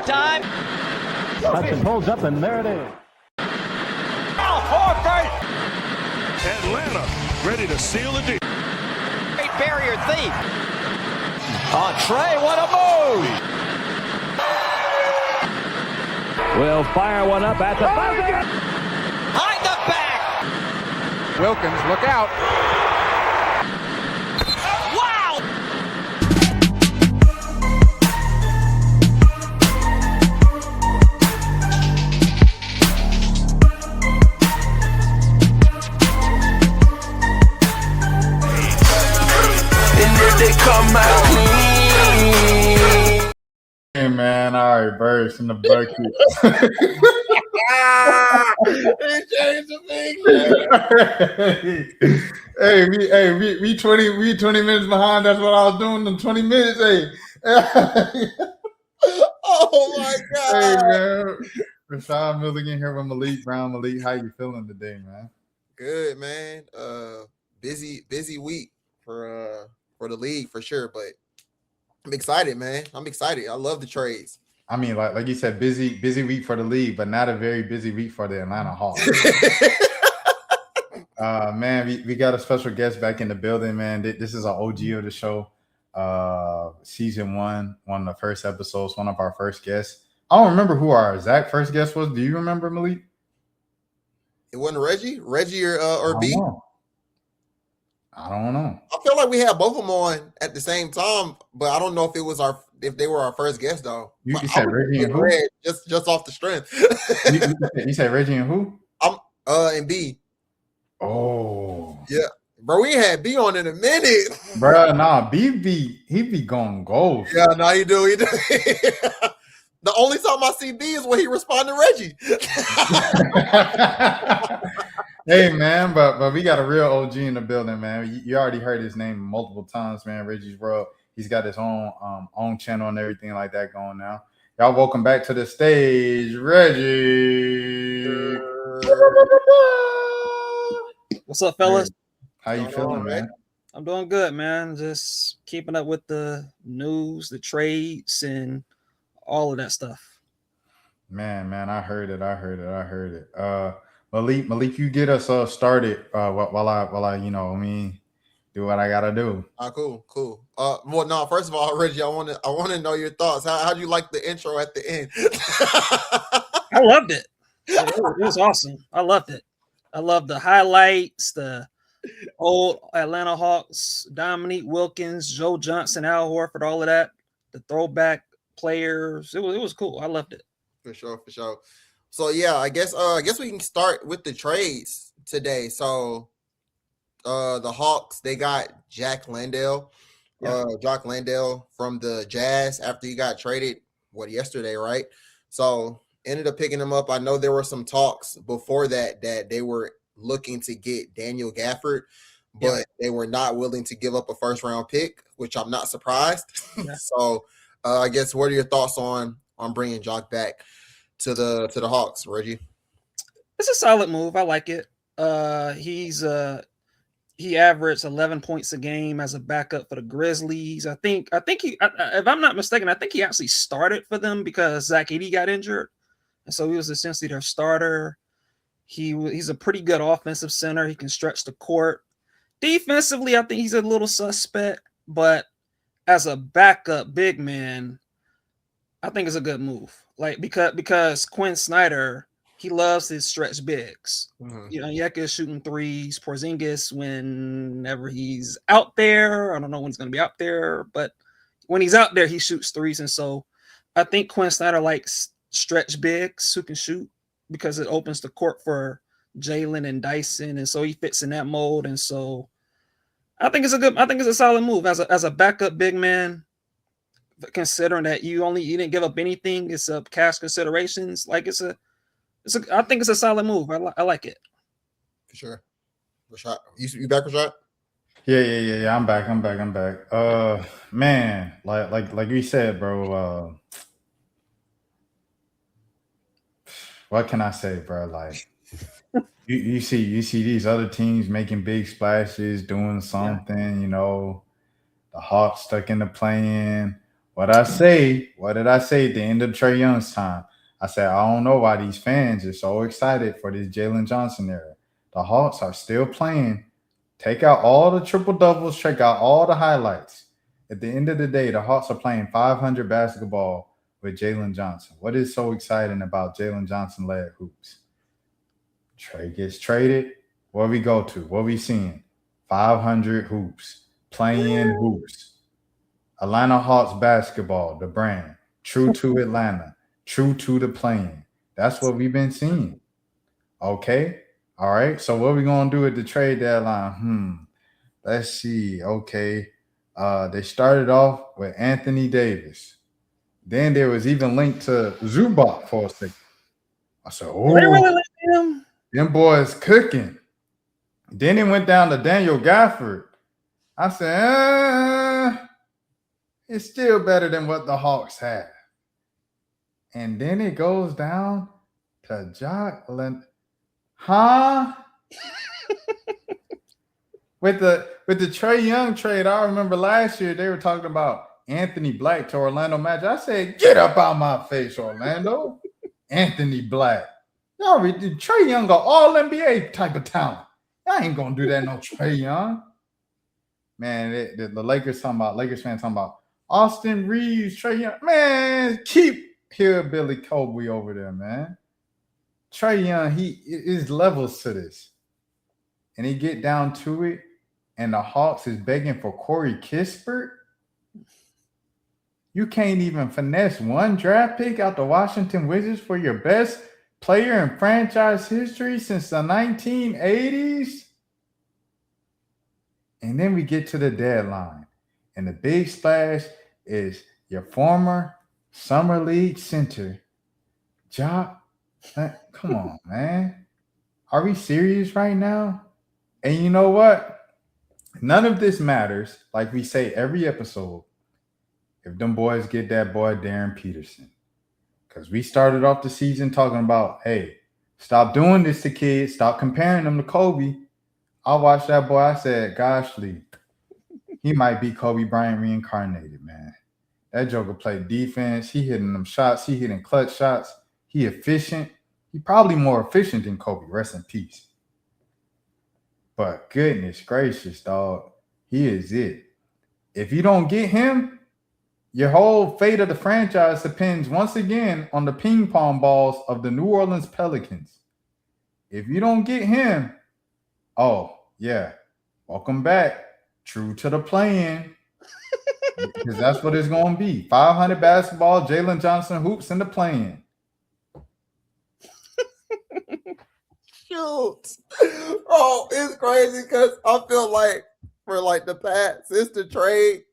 time. Hudson pulls up, and there it is. Atlanta ready to seal the deal. Great barrier thief. Trey, what a move! Will fire one up at the buzzer. Behind the back. Wilkins, look out. Wow! They come out clean. Hey man, all right, birds in the bucket. we 20 minutes behind. That's what I was doing in 20 minutes. Hey. Oh my God. Hey man. Rashad Milligan here with Malik Brown. Malik, how you feeling today, man? Good, man. Busy week for the league for sure, but I'm excited, man. I'm excited. I love the trades. I mean, like you said, busy week for the league, but not a very busy week for the Atlanta Hawks. Man, we got a special guest back in the building, man. This is our OG of the show. Season 1 of the first episodes, one of our first guests. I don't remember who our exact first guest was. Do you remember, Malik? It wasn't Reggie or B. I don't know. I feel like we had both of them on at the same time, but I don't know if they were our first guest though. You said Reggie and who? Just off the strength. you said Reggie and who? And B. Oh yeah, bro. We had B on in a minute, bro. Nah, he be going gold. Yeah, no, he do. The only time I see B is when he respond to Reggie. Hey man, but we got a real OG in the building, man. You already heard his name multiple times, man. Reggie's World. He's got his own channel and everything like that going now. Y'all welcome back to the stage, Reggie. What's up, fellas? How you feeling, man? I'm doing good, man. Just keeping up with the news, the trades, and all of that stuff. Man, I heard it. Malik, you get us started while I do what I gotta do. Cool. Well, no, first of all, Reggie, I want to know your thoughts. How'd you like the intro at the end? I loved it. It was awesome. I loved it. I loved the highlights, the old Atlanta Hawks, Dominique Wilkins, Joe Johnson, Al Horford, all of that. The throwback players. It was cool. I loved it. For sure. So yeah, I guess we can start with the trades today. So the Hawks, they got Jock Landale from the Jazz after he got traded yesterday, right? So ended up picking him up. I know there were some talks before that they were looking to get Daniel Gafford, but they were not willing to give up a first round pick, which I'm not surprised. Yeah. So I guess what are your thoughts on bringing Jock back to the Hawks, Reggie? It's a solid move. I like it. He averaged 11 points a game as a backup for the Grizzlies. I think he, if I'm not mistaken, I think he actually started for them because Zach Edey got injured, and so he was essentially their starter. He's a pretty good offensive center. He can stretch the court. Defensively, I think he's a little suspect, but as a backup big man, I think it's a good move. Like because Quinn Snyder, he loves his stretch bigs. Mm-hmm. You know, Yeka is shooting threes. Porzingis, whenever he's out there, I don't know when he's going to be out there, but when he's out there, he shoots threes. And so I think Quinn Snyder likes stretch bigs who can shoot because it opens the court for Jalen and Dyson. And so he fits in that mold. And so I think it's a solid move as a backup big man, considering that you didn't give up anything. It's a cash considerations. Like I think it's a solid move. I like it. For sure. Rashad, you back, Rashad? Yeah. I'm back. Man, like we said, bro. What can I say, bro? Like you see these other teams making big splashes, doing something. Yeah. You know, the Hawks stuck in the play-in. What I say? What did I say at the end of Trae Young's time? I said, I don't know why these fans are so excited for this Jalen Johnson era. The Hawks are still playing. Take out all the triple doubles, check out all the highlights. At the end of the day, the Hawks are playing 500 basketball with Jalen Johnson. What is so exciting about Jalen Johnson-led hoops? Trae gets traded. Where we go to? What we seeing? 500 hoops, playing hoops. Atlanta Hawks basketball, the brand, true to Atlanta, true to the playing. That's what we've been seeing. Okay, all right. So what we gonna do at the trade deadline? Let's see. Okay, they started off with Anthony Davis. Then there was even linked to Zubac for a second. I said, They really "Oh, like him. them boys cooking." Then it went down to Daniel Gafford. I said, it's still better than what the Hawks have. And then it goes down to Jock Landale. With the Trae Young trade, I remember last year they were talking about Anthony Black to Orlando Magic. I said, get up out my face, Orlando. Anthony Black. Y'all Trae Young, all NBA type of talent. Y'all ain't gonna do that, no Trae Young. Man, the Lakers fans talking about Austin Reeves, Trae Young. Man, keep Hillbilly Kobe over there, man. Trae Young, he is levels to this. And he get down to it, and the Hawks is begging for Corey Kispert. You can't even finesse one draft pick out the Washington Wizards for your best player in franchise history since the 1980s. And then we get to the deadline. And the big splash is your former Summer League center, Jock. Come on, man. Are we serious right now? And you know what? None of this matters, like we say every episode, if them boys get that boy Darren Peterson. Because we started off the season talking about, hey, stop doing this to kids. Stop comparing them to Kobe. I watched that boy. I said, gosh, Lee, he might be Kobe Bryant reincarnated, man. That joker played defense. He hitting them shots. He hitting clutch shots. He efficient. He probably more efficient than Kobe. Rest in peace. But goodness gracious, dog. He is it. If you don't get him, your whole fate of the franchise depends once again on the ping pong balls of the New Orleans Pelicans. If you don't get him, oh, yeah, welcome back. True to the plan. Because that's what it's going to be. 500 basketball, Jalen Johnson hoops in the plan. Shoot. Oh, it's crazy because I feel like for like the past, since the trade,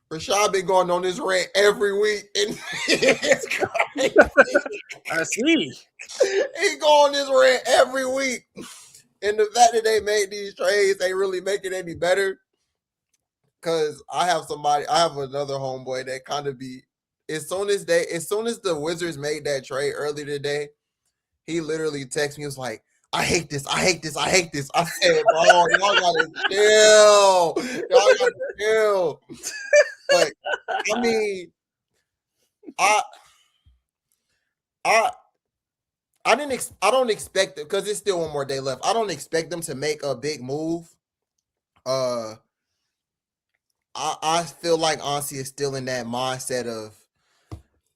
Rashad been going on this rant every week. And it's crazy. I see. He go on this rant every week. And the fact that they made these trades ain't really make it any better. Because I have another homeboy that kind of be, as soon as the Wizards made that trade earlier today, he literally texted me. He was like, I hate this. I said, bro, y'all gotta chill. But I mean, I don't expect it because there's still one more day left. I don't expect them to make a big move. I feel like honestly is still in that mindset of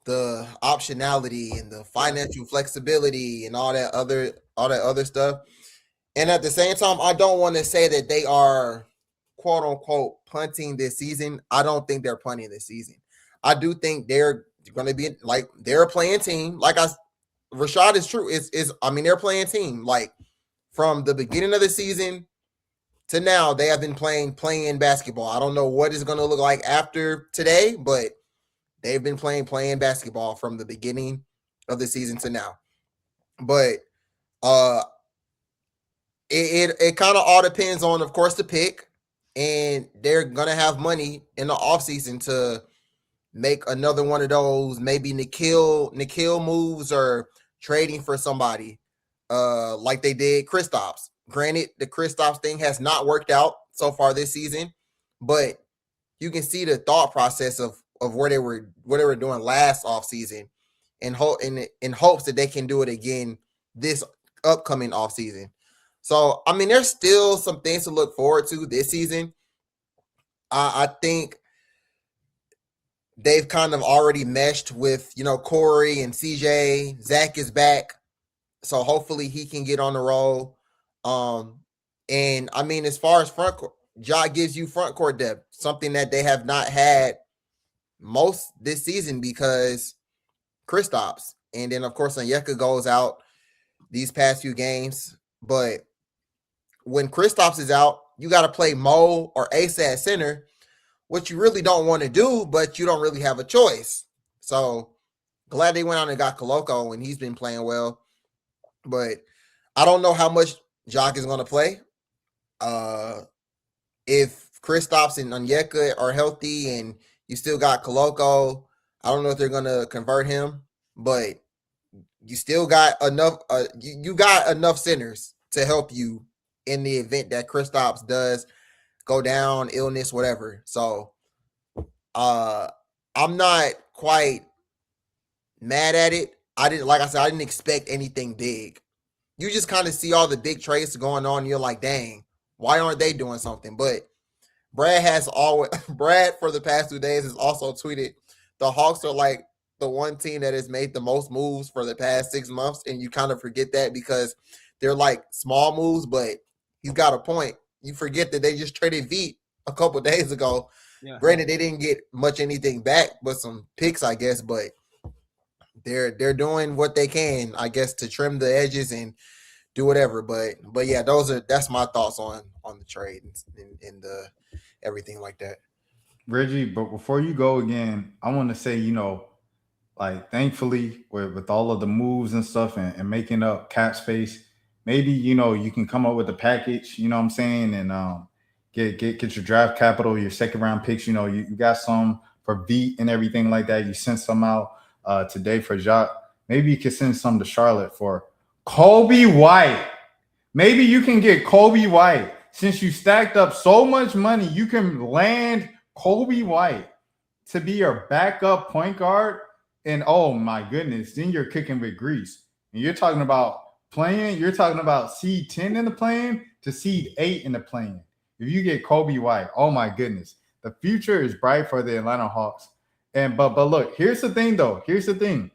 the optionality and the financial flexibility and all that other stuff. And at the same time, I don't want to say that they are quote unquote punting this season. I don't think they're punting this season. I do think they're going to be like they're a playing team. Rashad is true. They're playing team. Like from the beginning of the season to now, they have been playing basketball. I don't know what it's going to look like after today, but they've been playing basketball from the beginning of the season to now. But it kind of all depends on, of course, the pick. And they're going to have money in the offseason to make another one of those, maybe Nikhil moves or trading for somebody like they did Kristaps. Granted, the Kristaps thing has not worked out so far this season, but you can see the thought process of what they were doing last offseason in hopes that they can do it again this upcoming offseason. So, I mean, there's still some things to look forward to this season. I think they've kind of already meshed with, Corey and CJ. Zach is back. So hopefully he can get on the roll. And I mean, as far as front court, Jock gives you front court depth, something that they have not had most this season because Kristaps. And then, of course, Onyeka goes out these past few games. But when Kristaps is out, you got to play Mo or Ace at center, which you really don't want to do, but you don't really have a choice. So glad they went out and got Koloko, and he's been playing well. But I don't know how much Jock is going to play. If Kristaps and Onyeka are healthy and you still got Koloko, I don't know if they're going to convert him, but you still got enough. You got enough centers to help you in the event that Kristaps does go down, illness, whatever. So I'm not quite mad at it. I didn't expect anything big. You just kind of see all the big trades going on. And you're like, dang, why aren't they doing something? But Brad for the past 2 days has also tweeted the Hawks are like the one team that has made the most moves for the past 6 months. And you kind of forget that because they're like small moves, but he's got a point. You forget that they just traded Veet a couple days ago. Yeah. Granted, they didn't get much anything back, but some picks, I guess. But they're doing what they can, I guess, to trim the edges and do whatever. But yeah, that's my thoughts on the trade and the everything like that. Reggie, but before you go again, I want to say, like thankfully with all of the moves and stuff and making up cap space, maybe you can come up with a package, you know what I'm saying, and get your draft capital, your second round picks. You got some for Veet and everything like that. You sent some out today for Jock. Maybe you could send some to Charlotte for Kobe White. Maybe you can get Kobe White. Since you stacked up so much money, you can land Kobe White to be your backup point guard. And oh my goodness, then you're kicking with grease. And you're talking about you're talking about seed 10 in the play-in to seed 8 in the play-in. If you get Kobe White, oh my goodness, the future is bright for the Atlanta Hawks. And but look, here's the thing though. Here's the thing.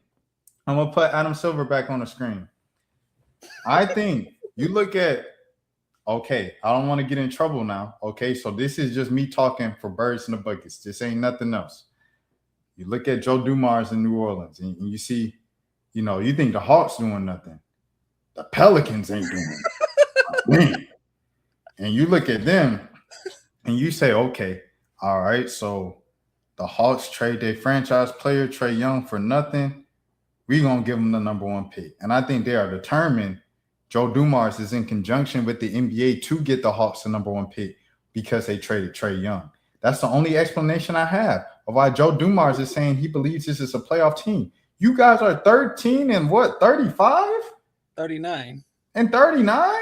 I'm gonna put Adam Silver back on the screen. I think you look at, okay, I don't want to get in trouble now. Okay, so this is just me talking for birds in the buckets. This ain't nothing else. You look at Joe Dumars in New Orleans, and you see, you think the Hawks doing nothing. The Pelicans ain't doing it. And you look at them, and you say, okay, all right, so the Hawks trade their franchise player, Trae Young, for nothing. We're going to give them the number 1 pick. And I think they are determined. Joe Dumars is in conjunction with the NBA to get the Hawks the number 1 pick because they traded Trae Young. That's the only explanation I have of why Joe Dumars is saying he believes this is a playoff team. You guys are 13 and what, 35? 39. And 39?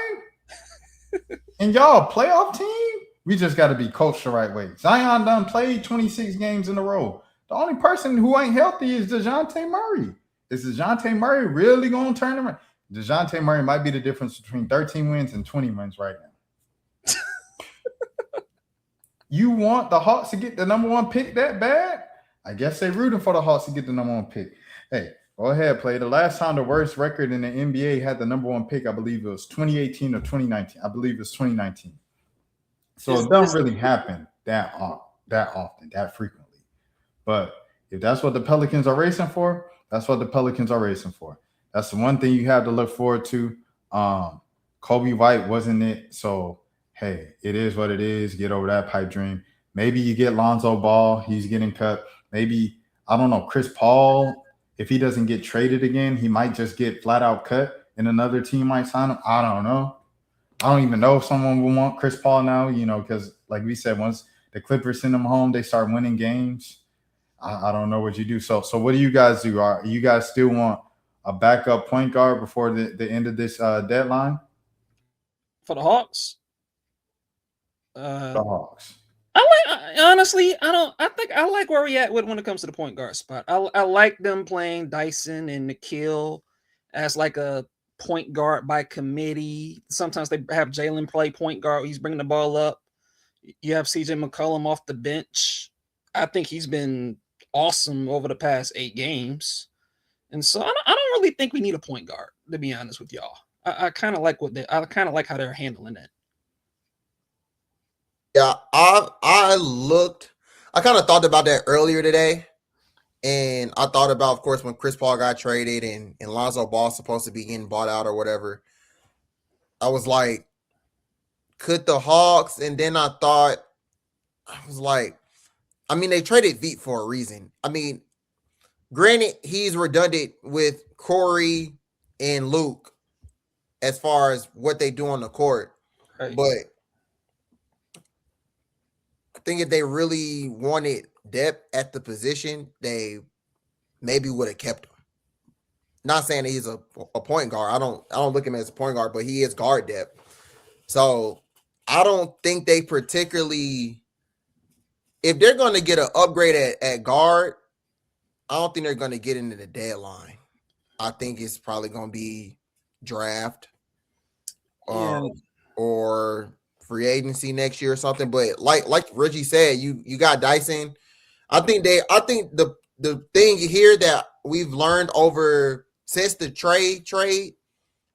And y'all a playoff team? We just got to be coached the right way. Zion done played 26 games in a row. The only person who ain't healthy is DeJounte Murray. Is DeJounte Murray really going to turn around? DeJounte Murray might be the difference between 13 wins and 20 wins right now. You want the Hawks to get the number 1 pick that bad? I guess they're rooting for the Hawks to get the number 1 pick. Hey, go ahead, play. The last time the worst record in the NBA had the number 1 pick, I believe it was 2018 or 2019. I believe it was 2019. So it doesn't really happen that often, that frequently. But if that's what the Pelicans are racing for, that's what the Pelicans are racing for. That's the one thing you have to look forward to. Kobe White wasn't it. So, hey, it is what it is. Get over that pipe dream. Maybe you get Lonzo Ball. He's getting cut. Maybe, I don't know, Chris Paul, if he doesn't get traded again, he might just get flat out cut and another team might sign him. I don't know. I don't even know if someone will want Chris Paul now, because like we said, once the Clippers send them home, they start winning games. I don't know what you do. So what do you guys do? You guys still want a backup point guard before the end of this deadline? For the Hawks? The Hawks. I Honestly, I don't. I think I like where we at when it comes to the point guard spot. I like them playing Dyson and Nikhil as like a point guard by committee. Sometimes they have Jalen play point guard. He's bringing the ball up. You have CJ McCollum off the bench. I think he's been awesome over the past 8 games. And so I don't really think we need a point guard, to be honest with y'all. I kind of like I kind of like how they're handling it. Yeah, I kind of thought about that earlier today. And I thought about, of course, when Chris Paul got traded and Lonzo Ball's supposed to be getting bought out or whatever. I was like, could the Hawks? And then I was like, I mean, they traded Veet for a reason. I mean, granted, he's redundant with Corey and Luke as far as what they do on the court. Right. But I think if they really wanted depth at the position, they maybe would have kept him. Not saying that he's a point guard. I don't look at him as a point guard, but he is guard depth. So I don't think they particularly, if they're going to get an upgrade at guard, I don't think they're going to get into the deadline. I think it's probably going to be draft or free agency next year or something. But like Reggie said, you got Dyson. I think the thing here that we've learned over since the trade,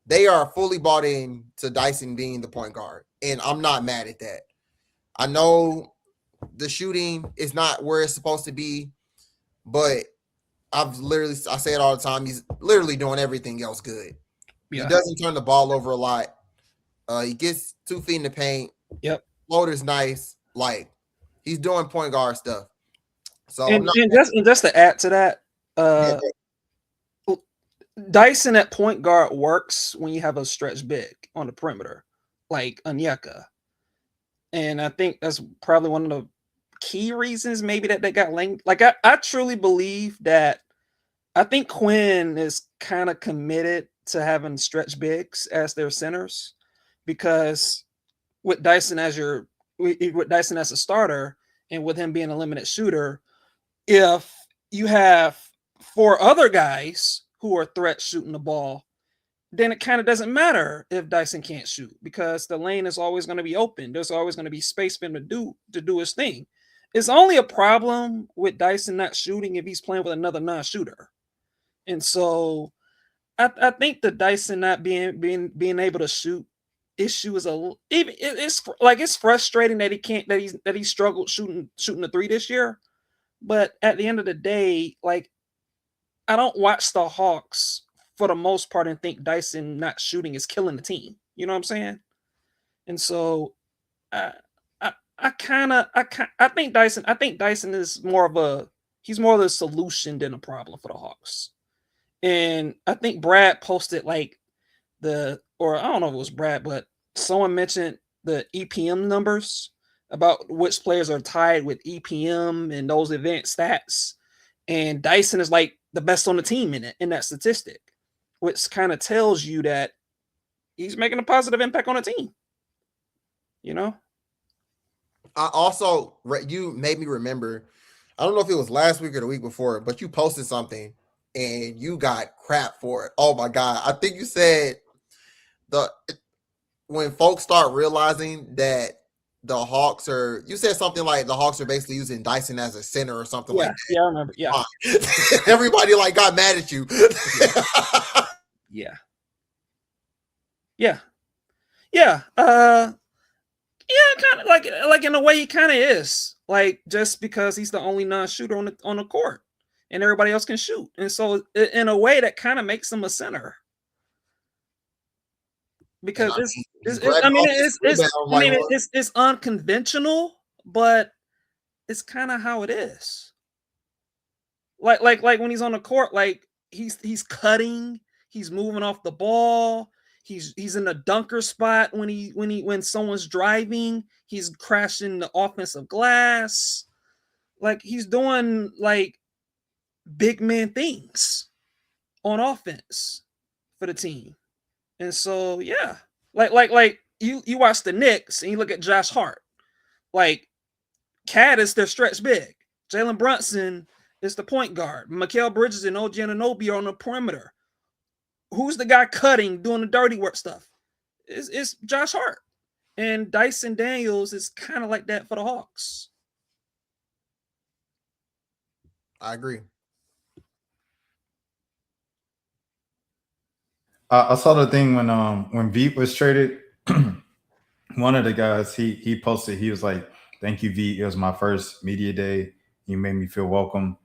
they are fully bought in to Dyson being the point guard. And I'm not mad at that. I know the shooting is not where it's supposed to be, but I say it all the time. He's literally doing everything else good. Yeah. He doesn't turn the ball over a lot. He gets 2 feet in the paint. Yep. Floater's nice. Like, he's doing point guard stuff. So just to add to that, Dyson at point guard works when you have a stretch big on the perimeter, like Onyeka. And I think that's probably one of the key reasons maybe that they got linked. Like, I truly believe that I think Quinn is kind of committed to having stretch bigs as their centers, because with Dyson as a starter and with him being a limited shooter, if you have 4 other guys who are threats shooting the ball, then it kind of doesn't matter if Dyson can't shoot, because the lane is always going to be open. There's always going to be space for him to do his thing. It's only a problem with Dyson not shooting if he's playing with another non-shooter. And so I think the Dyson not being able to shoot issue is it's frustrating that he struggled shooting the 3 this year. But at the end of the day, like, I don't watch the Hawks for the most part and think Dyson not shooting is killing the team. You know what I'm saying? And so I think Dyson is more of the solution than a problem for the Hawks. And I think Brad posted or I don't know if it was Brad, but someone mentioned the EPM numbers about which players are tied with EPM and those advanced stats. And Dyson is like the best on the team in that statistic, which kind of tells you that he's making a positive impact on the team. You know? I also, you made me remember, I don't know if it was last week or the week before, but you posted something and you got crap for it. Oh my God. I think you said when folks start realizing that the Hawks you said something like the Hawks are basically using Dyson as a center or something like that. Yeah, I remember. Yeah. Everybody got mad at you. Yeah. Kind of like in a way he kind of is, like, just because he's the only non-shooter on the court and everybody else can shoot. And so in a way that kind of makes him a center. Because it's unconventional, but it's kind of how it is. Like when he's on the court, like he's cutting, he's moving off the ball, he's in the dunker spot when someone's driving, he's crashing the offensive glass, like he's doing like big man things on offense for the team. And so, yeah, like you watch the Knicks and you look at Josh Hart. Like, Cat is their stretch big. Jalen Brunson is the point guard. Mikal Bridges and OG Anunoby are on the perimeter. Who's the guy cutting, doing the dirty work stuff? It's Josh Hart. And Dyson Daniels is kind of like that for the Hawks. I agree. I saw the thing when Veet was traded. One of the guys he posted, he was like, "Thank you, Veet. It was my first media day. You made me feel welcome."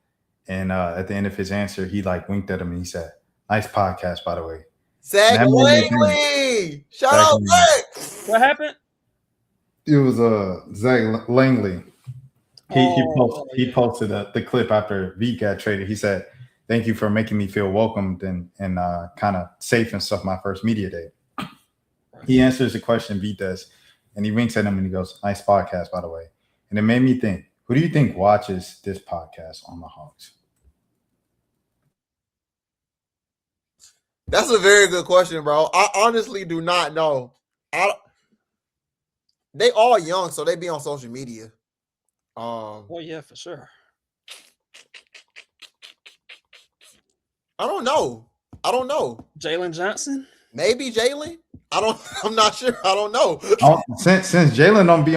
And at the end of his answer, he like winked at him and he said, "Nice podcast, by the way." Zach And that made me Langley. Shout out Zach. What happened? It was Zach Langley. He posted the clip after Veet got traded. He said, "Thank you for making me feel welcomed and kind of safe and stuff my first media day." He answers the question Veet does, and he winks at him and he goes, "Nice podcast, by the way." And it made me think, who do you think watches this podcast on the Hawks? That's a very good question, bro. I honestly do not know. They all young, so they be on social media. Well, yeah, for sure. I don't know. Jalen Johnson? Maybe Jalen. I'm not sure. I don't know. Since Jalen don't be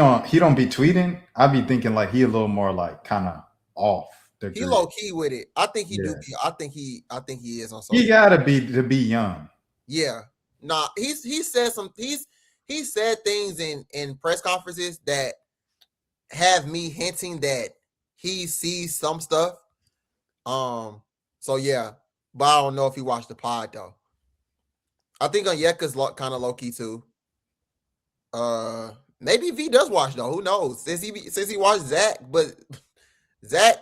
tweeting, I be thinking like he a little more like kind of off. He low key with it. I think he do. I think he is on social. He gotta be to be young. Yeah. Nah, he said he said things in press conferences that have me hinting that he sees some stuff. So yeah, but I don't know if he watched the pod though. I think Onyeka's kind of low key too. Maybe V does watch though. Who knows? Since he watched Zach, but Zach,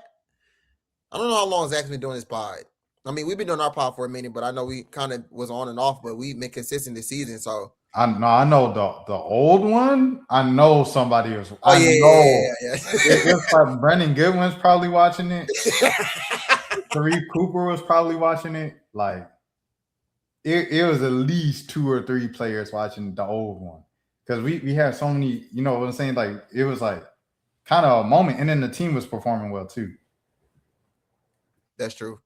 I don't know how long Zach's been doing his pod. I mean, we've been doing our pod for a minute, but I know we kind of was on and off, but we've been consistent this season. So I know the old one. I know somebody was. Oh, yeah. It's like Brendan Goodwin's probably watching it. Tariq Cooper was probably watching it. Like it was at least 2 or 3 players watching the old one because we had so many. You know what I'm saying? Like it was like kind of a moment, and then the team was performing well too. That's true.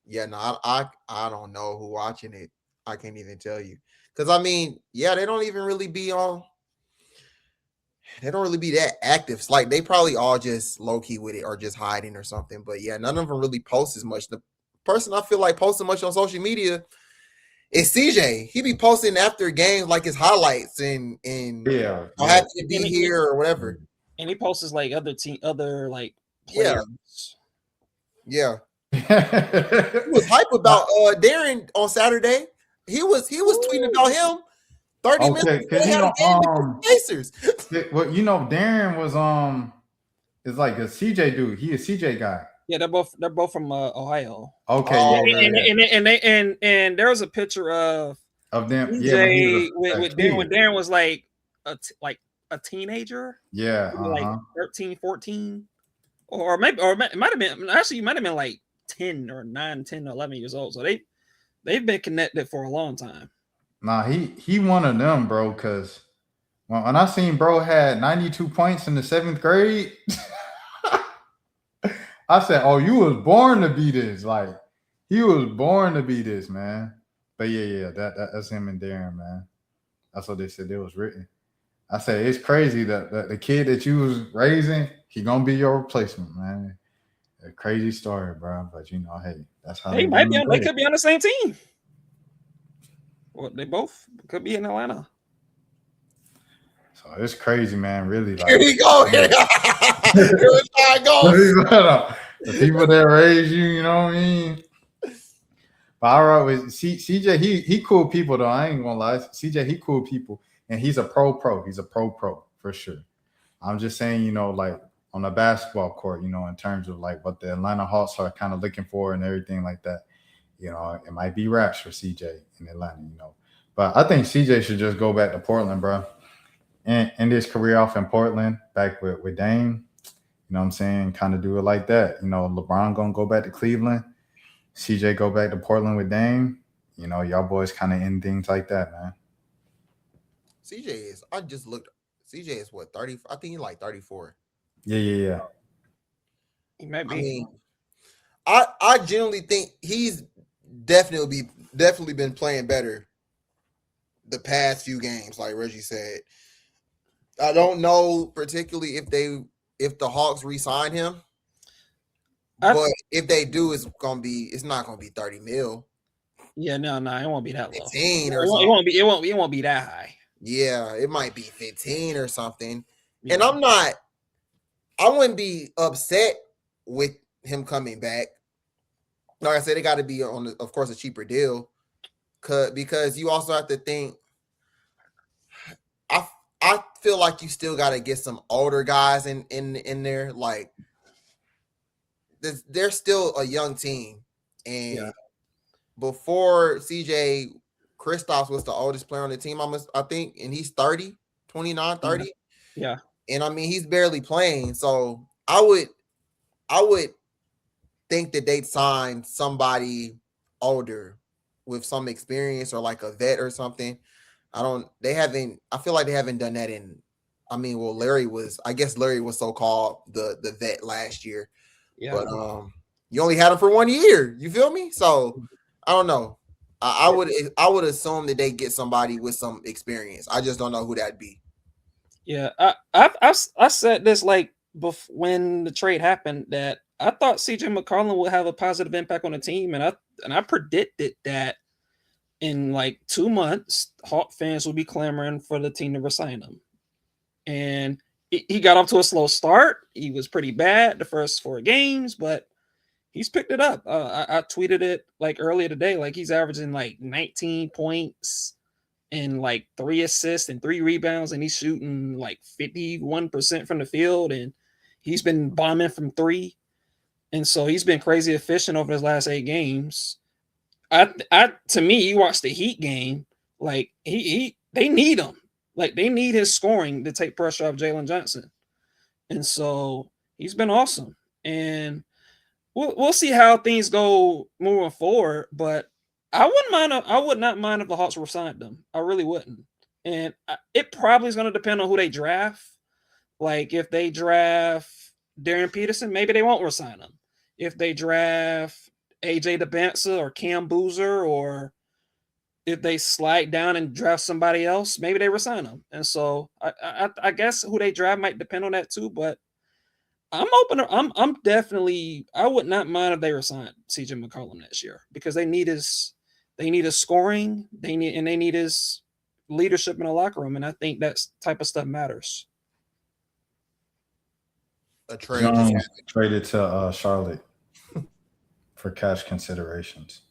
Yeah, no, I don't know who watching it. I can't even tell you. Because I mean, yeah, they don't even really be on. They don't really be that active. It's like they probably all just low key with it or just hiding or something. But yeah, none of them really post as much. The person I feel like posting much on social media is CJ. He be posting after games like his highlights and yeah, I'm happy to be here or whatever. And he posts like other like players. Yeah. He was hype about Darren on Saturday. He was tweeting about him 30 minutes before they had a game with the Pacers. Well, Darren was is like a CJ dude. He a CJ guy. Yeah, they're both from Ohio. Okay, and there was a picture of them. CJ with Darren when Darren was like a teenager. Yeah, like 13, 14. Or it might have been actually, you might have been like 10 or 9, 10 or 11 years old. So they've been connected for a long time. Nah, he one of them, bro. Because when I seen bro had 92 points in the 7th grade, I said, "Oh, you was born to be this." Like he was born to be this, man. But yeah, that's him and Darren, man. That's what they said. It was written. I said it's crazy that the kid that you was raising, he gonna be your replacement, man. A crazy story, bro. But hey, that's how they might be. They could be on the same team. Well, they both could be in Atlanta. So it's crazy, man. Really, like here we go. Here's how it goes. The people that raise you, you know what I mean. But all right, with CJ, he cool people though. I ain't gonna lie, CJ, he cool people. And he's a pro. He's a pro for sure. I'm just saying, like on the basketball court, in terms of like what the Atlanta Hawks are kind of looking for and everything like that, it might be rash for CJ in Atlanta, But I think CJ should just go back to Portland, bro. And end his career off in Portland, back with Dame. You know what I'm saying? Kind of do it like that. LeBron going to go back to Cleveland. CJ go back to Portland with Dame. Y'all boys kind of end things like that, man. CJ is what, 30? I think he's like 34. Yeah. He might be. I mean, I genuinely think he's definitely been playing better the past few games, like Reggie said. I don't know particularly if the Hawks re-sign him, but if they do, it's not gonna be 30 mil. Yeah, no, it won't be that low. 15 or It something. It won't be that high. Yeah, it might be 15 or something. Yeah. And I wouldn't be upset with him coming back. Like I said, it got to be of course, a cheaper deal. Because you also have to think, I feel like you still got to get some older guys in there. Like, they're still a young team. And before CJ, Kristaps was the oldest player on the team, I think, and he's 30, 29, 30. Yeah. And I mean, he's barely playing. So I would think that they'd sign somebody older with some experience or like a vet or something. I feel like they haven't done that Larry was so-called the vet last year. Yeah. But you only had him for 1 year. You feel me? So I don't know. I would assume that they get somebody with some experience. I just don't know who that'd be. Yeah, I said this like when the trade happened that I thought CJ McCollum would have a positive impact on the team, and I predicted that in like 2 months, Hawk fans will be clamoring for the team to resign him. And he got off to a slow start. He was pretty bad the first 4 games, but he's picked it up. I tweeted it like earlier today, like he's averaging like 19 points and like 3 assists and 3 rebounds, and he's shooting like 51% from the field, and he's been bombing from 3. And so he's been crazy efficient over his last 8 games. To me, you watch the Heat game, like they need him. Like they need his scoring to take pressure off Jalen Johnson. And so he's been awesome. And we'll see how things go moving forward, but I would not mind if the Hawks re-signed them. I really wouldn't. And it probably is going to depend on who they draft. Like if they draft Darren Peterson, maybe they won't re-sign him. If they draft AJ DeBanza or Cam Boozer, or if they slide down and draft somebody else, maybe they re-sign him. And so I guess who they draft might depend on that too. But I'm open. I'm definitely. I would not mind if they resign CJ McCollum next year because they need his scoring. They need his leadership in the locker room, and I think that type of stuff matters. A trade Jones traded to Charlotte for cash considerations.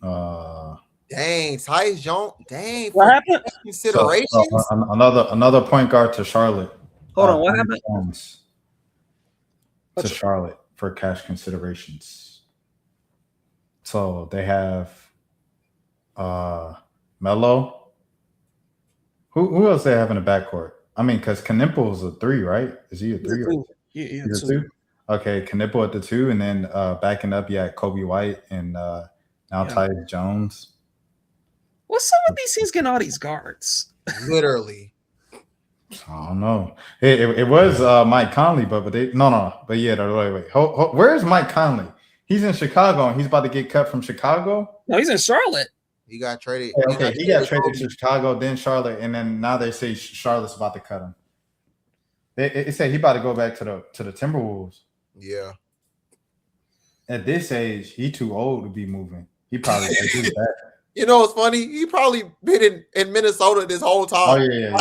Dang, Tyus Jones. Dang, what happened? Considerations. So, another point guard to Charlotte. Hold on, what happened? Jones to Charlotte for cash considerations. So they have Melo. Who else they have in the backcourt? I mean, because Knipple is a 3, right? Is he a 3? Yeah, He's a 2. Okay, Knipple at the 2, and then backing up, Kobe White and now Tyus Jones. What's up with these teams getting all these guards? Literally. I don't know. It was Mike Conley, but wait. Where's Mike Conley? He's in Chicago, and he's about to get cut from Chicago. No, he's in Charlotte. He got traded. Okay, he got traded to Chicago, then Charlotte, and then now they say Charlotte's about to cut him. It said he about to go back to the Timberwolves. Yeah. At this age, he too old to be moving. He probably do that. You know what's funny? He probably been in Minnesota this whole time. Oh yeah.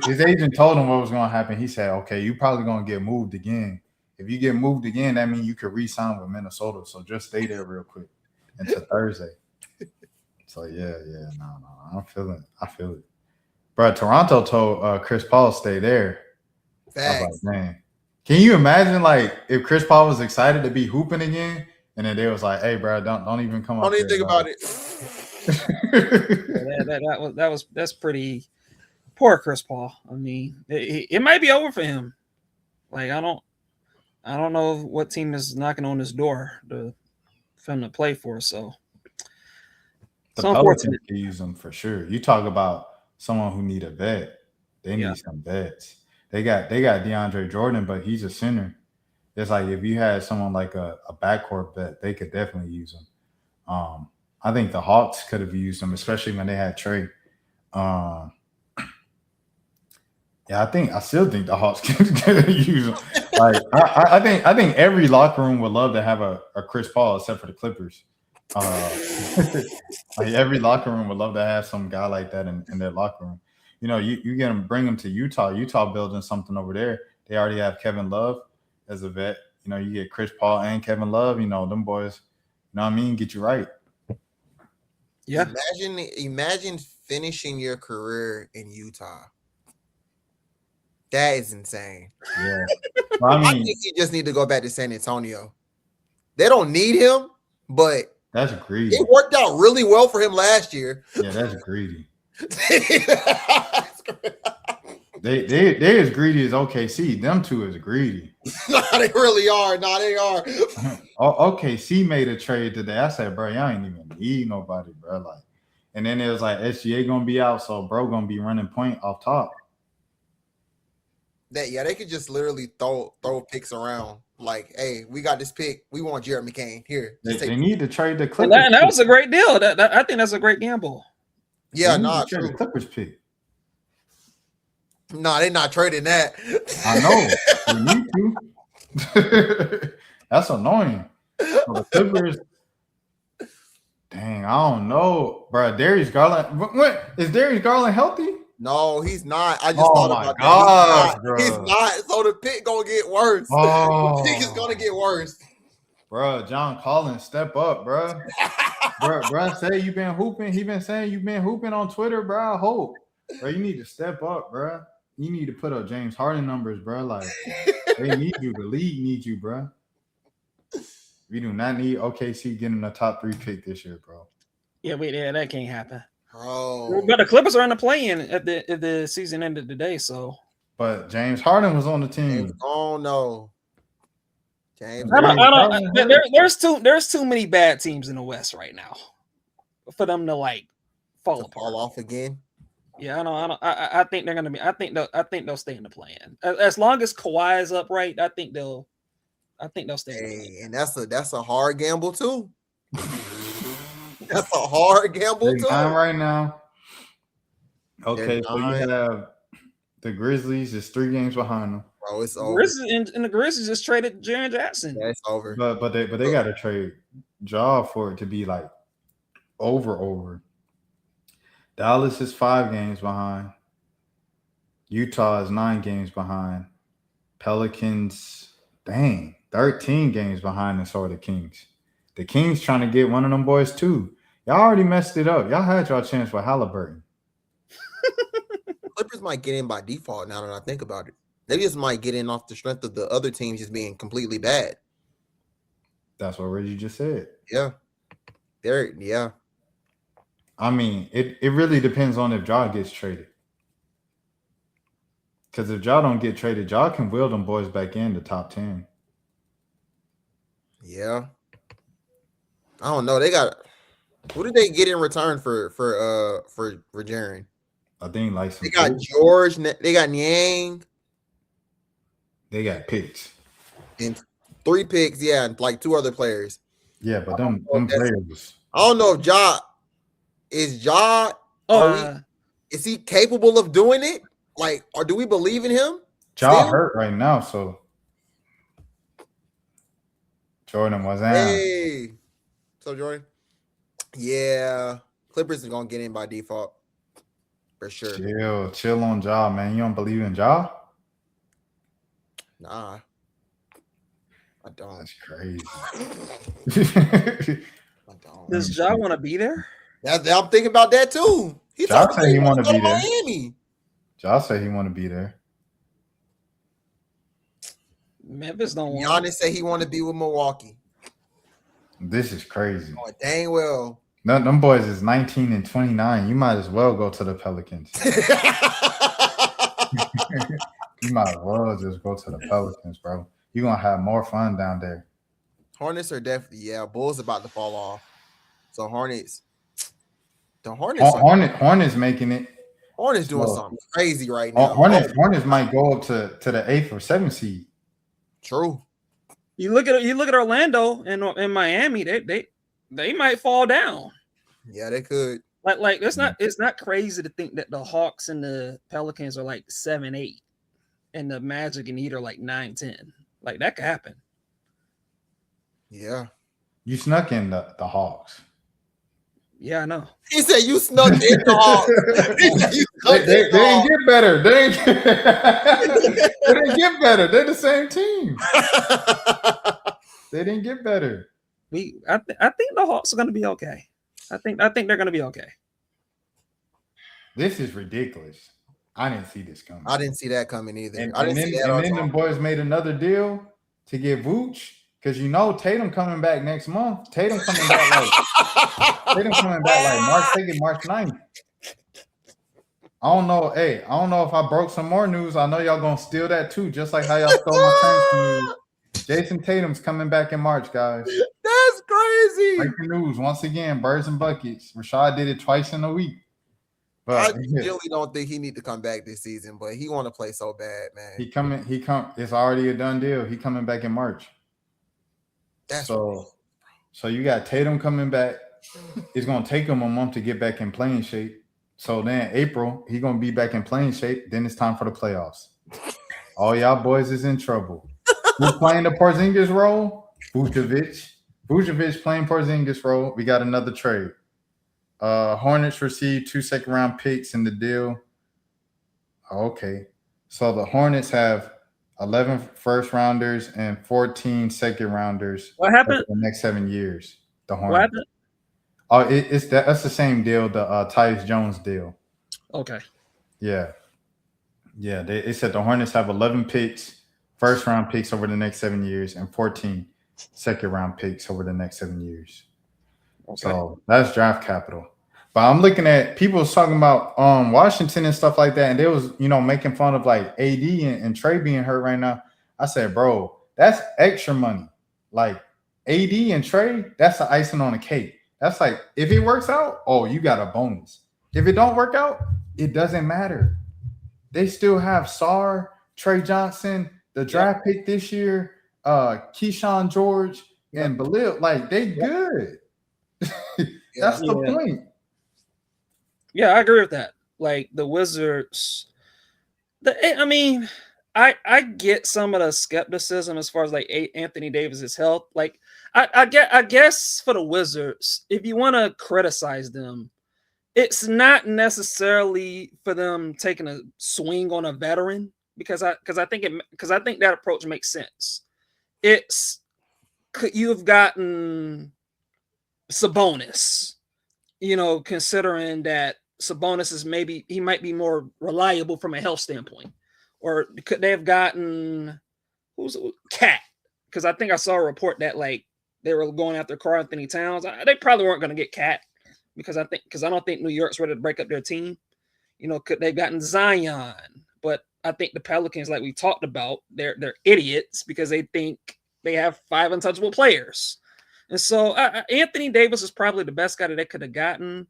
His agent told him what was going to happen. He said, "Okay, you probably going to get moved again. If you get moved again, that means you could re-sign with Minnesota. So just stay there real quick until Thursday." So no, I feel it. Bro, Toronto told Chris Paul stay there. I was like, man, can you imagine like if Chris Paul was excited to be hooping again? And then they was like, "Hey, bro, don't even come up. Don't even think about it." That's pretty poor, Chris Paul. I mean, it might be over for him. Like I don't know what team is knocking on his door for him to play for. So the Pelicans can use him for sure. You talk about someone who need a vet. They need some vets. They got DeAndre Jordan, but he's a center. It's like if you had someone like a backcourt bet, they could definitely use him. I think the Hawks could have used him, especially when they had Trey. Yeah, I still think the Hawks could use him. Like I think every locker room would love to have a Chris Paul, except for the Clippers. Like every locker room would love to have some guy like that in their locker room. You know, you get them, bring them to Utah. Utah building something over there. They already have Kevin Love as a vet. You know, you get Chris Paul and Kevin Love. You know, them boys. You know what I mean? Get you right. Yeah. Imagine finishing your career in Utah. That is insane. Yeah. Well, I think he just need to go back to San Antonio. They don't need him, but that's greedy. it worked out really well for him last year. Yeah, that's greedy. They as greedy as OKC. Them two is greedy. No, they really are. No, they are. OKC made a trade today. I said, bro, y'all ain't even need nobody, bro. Like, and then it was like SGA gonna be out, so bro gonna be running point off top. They could just literally throw picks around. Like, hey, we got this pick. We want Jared McCain here. They need to trade the Clippers. And that was a great deal. I think that's a great gamble. Yeah, trade the Clippers pick. No, they're not trading that. I know. You need to. That's annoying. So the Clippers. Dang, I don't know, bro. Darius Garland. What is Darius Garland healthy? No, he's not. I just thought about that. He's not. So the pick gonna get worse. The pick is gonna get worse. Bro, John Collins, step up, bro. bro, say you been hooping. He been saying you been hooping on Twitter, bro. I hope, bro. You need to step up, bro. You need to put up James Harden numbers, bro. Like they need you. The league needs you, bro. We do not need OKC getting a top 3 pick this year, bro. Yeah, that can't happen. Oh, but the Clippers are in the play-in if the season ended today. So, but James Harden was on the team. Oh no, James. There's too many bad teams in the West right now for them to like fall off again. Yeah, I think they're gonna be. I think they'll stay in the play-in as long as Kawhi is upright. I think they'll stay. Hey, and that's a hard gamble too. That's a hard gamble too. Right now. Okay, so you have the Grizzlies is 3 games behind them. Oh, it's over. And the Grizzlies just traded Jaren Jackson. Yeah, it's over. But they got to trade Ja for it to be like over. Dallas is 5 games behind. Utah is 9 games behind. Pelicans, 13 games behind, and so are the Kings. The Kings trying to get one of them boys too. Y'all already messed it up. Y'all had y'all chance with Halliburton. Clippers might get in by default now that I think about it. They just might get in off the strength of the other teams just being completely bad. That's what Reggie just said. Yeah. Yeah. I mean, it really depends on if Ja gets traded. Because if Ja don't get traded, Ja can wheel them boys back in the top 10. Yeah. I don't know. They got what did they get in return for Jaren? I think like they got picks. George, they got Niang. They got picks. And 3 picks, yeah, and like 2 other players. Yeah, but them players. I don't know if is he capable of doing it? Like, or do we believe in him? Ja hurt right now, so Jordan was out. Hey, so Jordan, yeah, Clippers is gonna get in by default for sure. Chill on Ja, man. You don't believe in Ja? Nah, I don't. That's crazy. I don't. Does Ja want to be there? I'm thinking about that too. Ja said he want to be there. Miami. Ja said he want to be there. Memphis don't want. Giannis said he want to be with Milwaukee. This is crazy. Oh, dang well. No, them boys is 19 and 29. You might as well go to the Pelicans. You might as well just go to the Pelicans, bro. You're going to have more fun down there. Hornets are definitely, Bulls about to fall off. So Hornets. The Hornets Hornets making it. Hornets doing So- something crazy right now. Hornets might go up to the 8th or 7th seed. True. You look at Orlando and Miami, they might fall down. Yeah, they could. Like it's not crazy to think that the Hawks and the Pelicans are like 7-8 and the Magic and Heat are like 9-10. Like that could happen. Yeah. You snuck in the Hawks. Yeah, I know. He said you snuck in the Hawks. He said you snuck They in the didn't Hawks. get better. They didn't get better. They're the same team. They didn't get better. I think the Hawks are going to be okay. I think they're going to be okay. This is ridiculous. I didn't see this coming. I didn't see that coming either. And, I didn't see that. and then them boys made another deal to get Vooch because Tatum coming back next month. Tatum coming back like March 2nd, March 9th. I don't know. Hey, I don't know if I broke some more news. I know y'all gonna steal that too, just like how y'all stole my transfer news. Jason Tatum's coming back in March, guys. That's crazy. Breaking news once again. Birds and buckets. Rashad did it twice in a week. I But really don't think he need to come back this season, but he want to play so bad, man. he coming. It's already a done deal. He coming back in March. That's So you got Tatum coming back. It's gonna take him a month to get back in playing shape. So then April, he gonna be back in playing shape. Then it's time for the playoffs. All y'all boys is in trouble. Who's playing the Porzingis role? Vucevic. Vucevic playing Porzingis role. We got another trade. Hornets received 2 second-round picks in the deal. Okay. So the Hornets have 11 first-rounders and 14 second-rounders. What happened? For the next 7 years. The Hornets. What happened? Oh, that's the same deal, the Tyus Jones deal. Okay. Yeah. Yeah, they said the Hornets have 11 picks, first-round picks over the next 7 years, and 14 second-round picks over the next 7 years. Okay. So that's draft capital. But I'm looking at people was talking about Washington and stuff like that, and they was making fun of like AD and Trey being hurt right now. I said, bro, that's extra money. Like AD and Trey, that's the icing on the cake. That's like if it works out, oh, you got a bonus. If it don't work out, it doesn't matter. They still have Sarr, Trey Johnson, the draft pick this year, Keyshawn George, and Belil. Like they good. That's the point. Yeah, I agree with that. Like the Wizards, I get some of the skepticism as far as like Anthony Davis's health. Like I guess for the Wizards, if you want to criticize them, it's not necessarily for them taking a swing on a veteran because I think that approach makes sense. It's you've gotten Sabonis, considering that Sabonis he might be more reliable from a health standpoint, or could they have gotten who's Cat? Because I think I saw a report that like they were going after Karl Anthony Towns. They probably weren't going to get Cat because I don't think New York's ready to break up their team. Could they've gotten Zion? But I think the Pelicans, like we talked about, they're idiots because they think they have 5 untouchable players. And so Anthony Davis is probably the best guy that they could have gotten.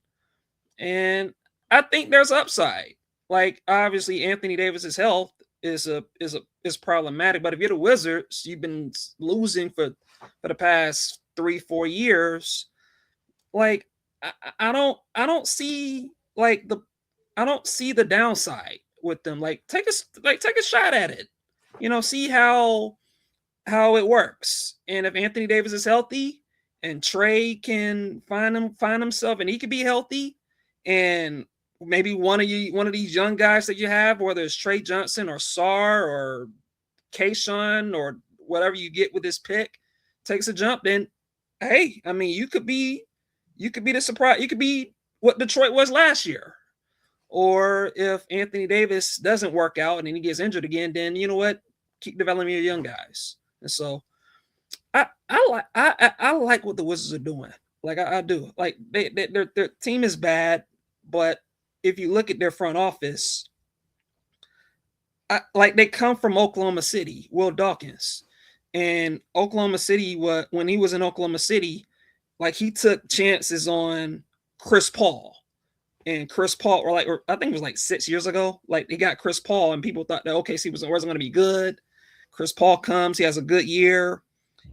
And I think there's upside. Like obviously Anthony Davis's health is problematic, but if you're the Wizards, you've been losing for the past 3-4 years. Like I don't see the downside with them. Like take a shot at it. See how it works. And if Anthony Davis is healthy and Trey can find himself and he could be healthy, and maybe one of these young guys that you have, whether it's Trey Johnson or Sarr or Kayshawn or whatever you get with this pick, takes a jump, then hey, you could be the surprise. You could be what Detroit was last year. Or if Anthony Davis doesn't work out and then he gets injured again, then you know what? Keep developing your young guys. And so I like what the Wizards are doing. Like I do. Like their team is bad, but if you look at their front office, they come from Oklahoma City, Will Dawkins. And Oklahoma City, when he was in Oklahoma City, like he took chances on Chris Paul and Chris Paul, or I think it was like 6 years ago. Like they got Chris Paul, and people thought that OKC wasn't going to be good. Chris Paul comes, he has a good year,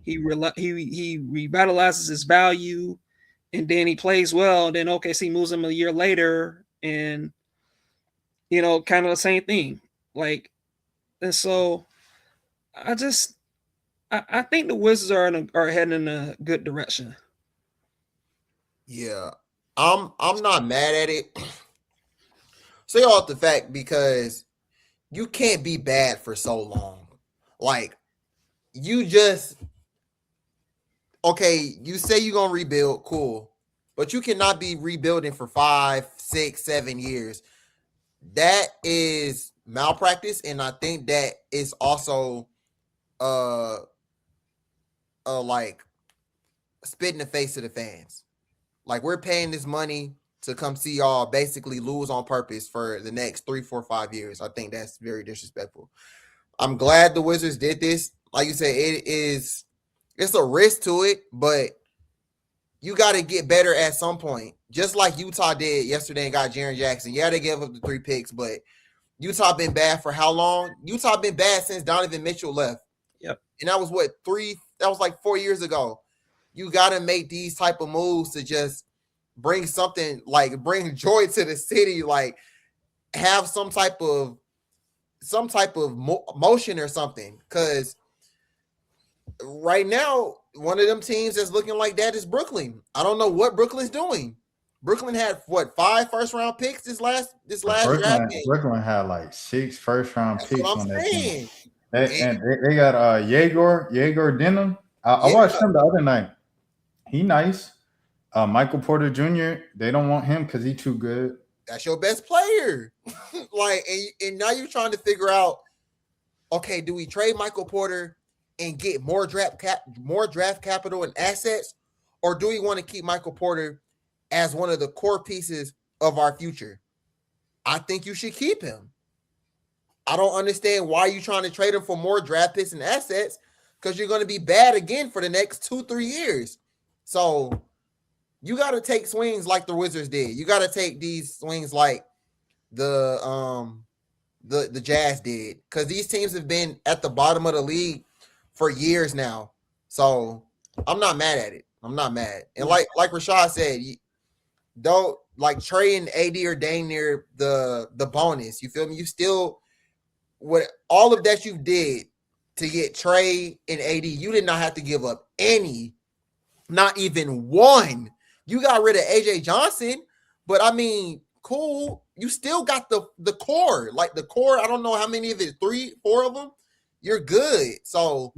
he revitalizes his value, and then he plays well. And then OKC moves him a year later, and kind of the same thing. Like, and so I think the Wizards are heading in a good direction. Yeah, I'm not mad at it. Say off the fact because you can't be bad for so long. Like you just you say you're gonna rebuild, cool, but you cannot be rebuilding for 5, 6, 7 years. That is malpractice, and I think that is also like spit in the face of the fans. Like we're paying this money to come see y'all basically lose on purpose for the next 3, 4, 5 years. I think that's very disrespectful. I'm glad the Wizards did this. Like you said, it's a risk to it, but you got to get better at some point. Just like Utah did yesterday and got Jaren Jackson. Yeah, they gave up the 3 picks, but Utah been bad for how long? Utah been bad since Donovan Mitchell left. Yep. And that was that was like 4 years ago. You got to make these type of moves to just bring something, like bring joy to the city, like have some type of motion or something. Because right now, one of them teams that's looking like that is Brooklyn. I don't know what Brooklyn's doing. Brooklyn had 5 first-round picks this last draft game. Brooklyn had like 6 first-round picks on that team. And They got Jaeger Denham. I watched him the other night. He nice. Michael Porter Jr., they don't want him because he's too good. That's your best player. Like, and now you're trying to figure out, okay, do we trade Michael Porter and get more draft capital and assets, or do we want to keep Michael Porter as one of the core pieces of our future? I think you should keep him. I don't understand why you're trying to trade him for more draft picks and assets, because you're going to be bad again for the next 2-3 years. So you got to take swings like the Wizards did. You got to take these swings like the Jazz did, because these teams have been at the bottom of the league for years now. So I'm not mad at it. I'm not mad. And like Rashad said, don't like Trey and AD or dang near the bonus. You feel me? You still, what all of that you did to get Trey and AD, you did not have to give up any, not even one. You got rid of AJ Johnson, but I mean, cool. You still got the core. Like the core, I don't know how many of it, 3, 4 of them. You're good. So,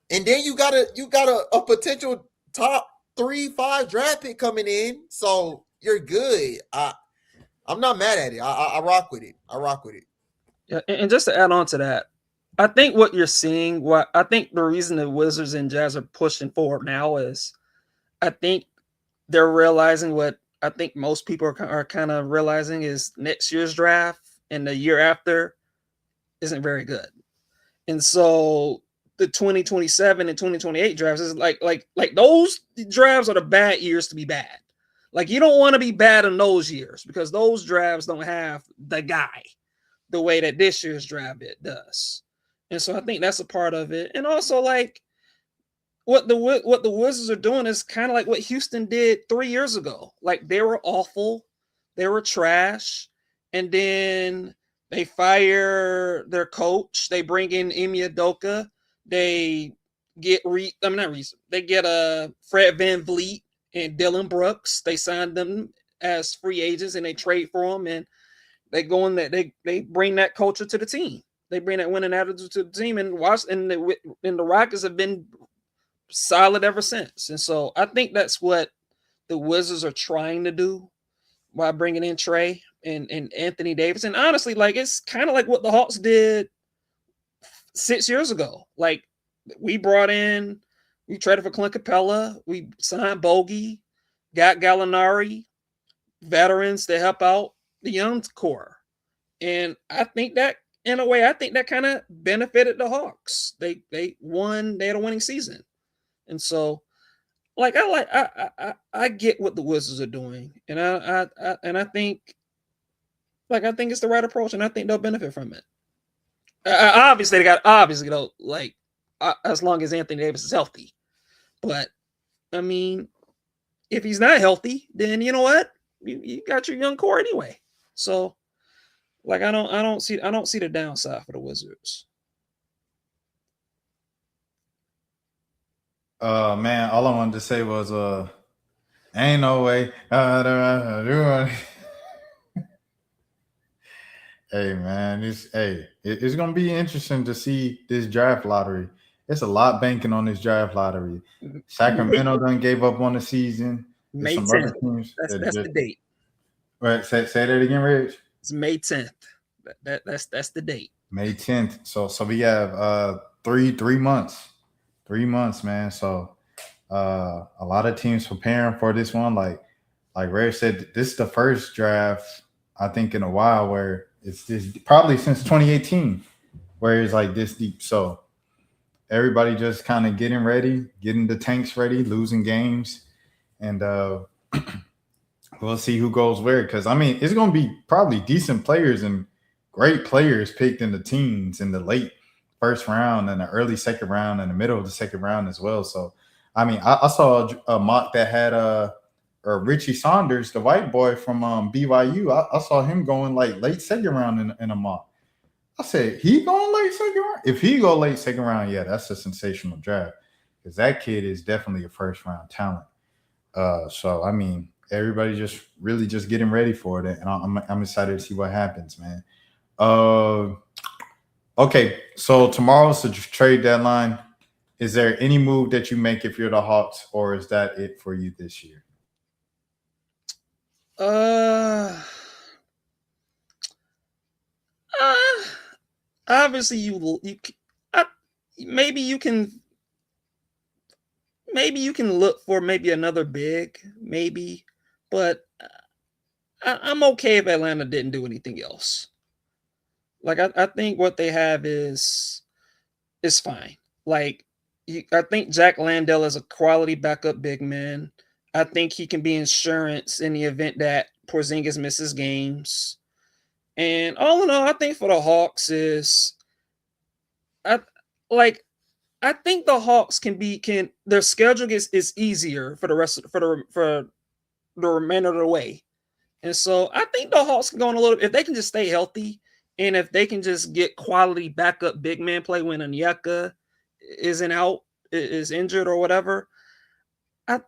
and then you got a potential top 3, 5 draft pick coming in. So you're good. I'm not mad at it. I rock with it. Yeah, and just to add on to that, I think what you're seeing, I think the reason the Wizards and Jazz are pushing forward now is, I think they're realizing what I think most people are kind of realizing is next year's draft and the year after isn't very good. And so the 2027 and 2028 drafts is like those drafts are the bad years to be bad. Like you don't want to be bad in those years because those drafts don't have the guy the way that this year's draft it does. And so I think that's a part of it. And also like what the Wizards are doing is kind of like what Houston did 3 years ago. Like they were awful, they were trash, and then they fire their coach. They bring in Ime Udoka. They get They get Fred VanVleet and Dylan Brooks. They signed them as free agents and they trade for them, and they go in that they bring that culture to the team. They bring that winning attitude to the team, and the Rockets have been solid ever since. And so I think that's what the Wizards are trying to do by bringing in Trey and Anthony Davis. And honestly, like it's kind of like what the Hawks did 6 years ago. Like we traded for Clint Capella, we signed Bogey, got Gallinari, veterans to help out the young core. And I think that in a way, I think that kind of benefited the Hawks. They won, they had a winning season. And so I get what the Wizards are doing, and I think it's the right approach, and I think they'll benefit from it. Obviously, though, as long as Anthony Davis is healthy. But I mean, if he's not healthy, then you know what? You got your young core anyway. So, I don't see the downside for the Wizards. Man, all I wanted to say was ain't no way. Hey man, it's gonna be interesting to see this draft lottery. It's a lot banking on this draft lottery. Sacramento done gave up on the season. May Some 10th. other teams That's the date. Right, say that again, Rich. It's May 10th. That's the date. May 10th. So we have 3 months. 3 months, man. So a lot of teams preparing for this one. Like Ray said, this is the first draft I think in a while where it's this probably since 2018 where it's like this deep. So everybody just kind of getting ready, getting the tanks ready, losing games, and we'll see who goes where. Because I mean, it's going to be probably decent players and great players picked in the teens in the late first round and the early second round and the middle of the second round as well. So, I mean, I saw a mock that had Richie Saunders, the white boy from BYU. I saw him going like late second round in a mock. I said, he going late second round? If he go late second round, yeah, that's a sensational draft because that kid is definitely a first round talent. So, I mean, everybody just really just getting ready for it. And I'm excited to see what happens, man. Okay, so tomorrow's the trade deadline. Is there any move that you make if you're the Hawks, or is that it for you this year? Obviously maybe you can look for maybe another big, maybe, but I'm okay if Atlanta didn't do anything else. I think what they have is fine. I think Jock Landale is a quality backup big man. I think he can be insurance in the event that Porzingis misses games. And all in all, I think for the Hawks I think the Hawks their schedule is easier for the remainder of the way. And so I think the Hawks can go on a little, if they can just stay healthy and if they can just get quality backup big man play when Onyeka is injured or whatever, I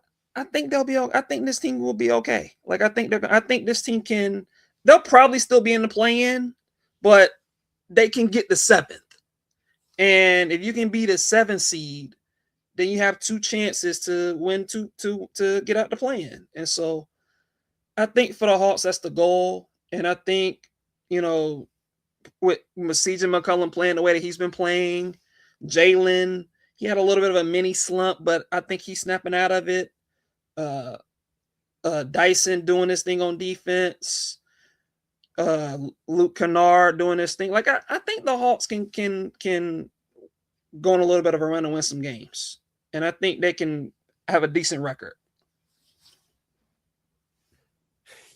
think they'll be. I think this team will be okay. I think this team they'll probably still be in the play-in, but they can get the 7th. And if you can be the 7th seed, then you have 2 chances to win to get out the play-in. And so I think for the Hawks, that's the goal. And I think, with CJ McCollum playing the way that he's been playing, Jalen, he had a little bit of a mini slump, but I think he's snapping out of it. Dyson doing this thing on defense. Luke Kennard doing this thing. I think the Hawks can go on a little bit of a run and win some games. And I think they can have a decent record.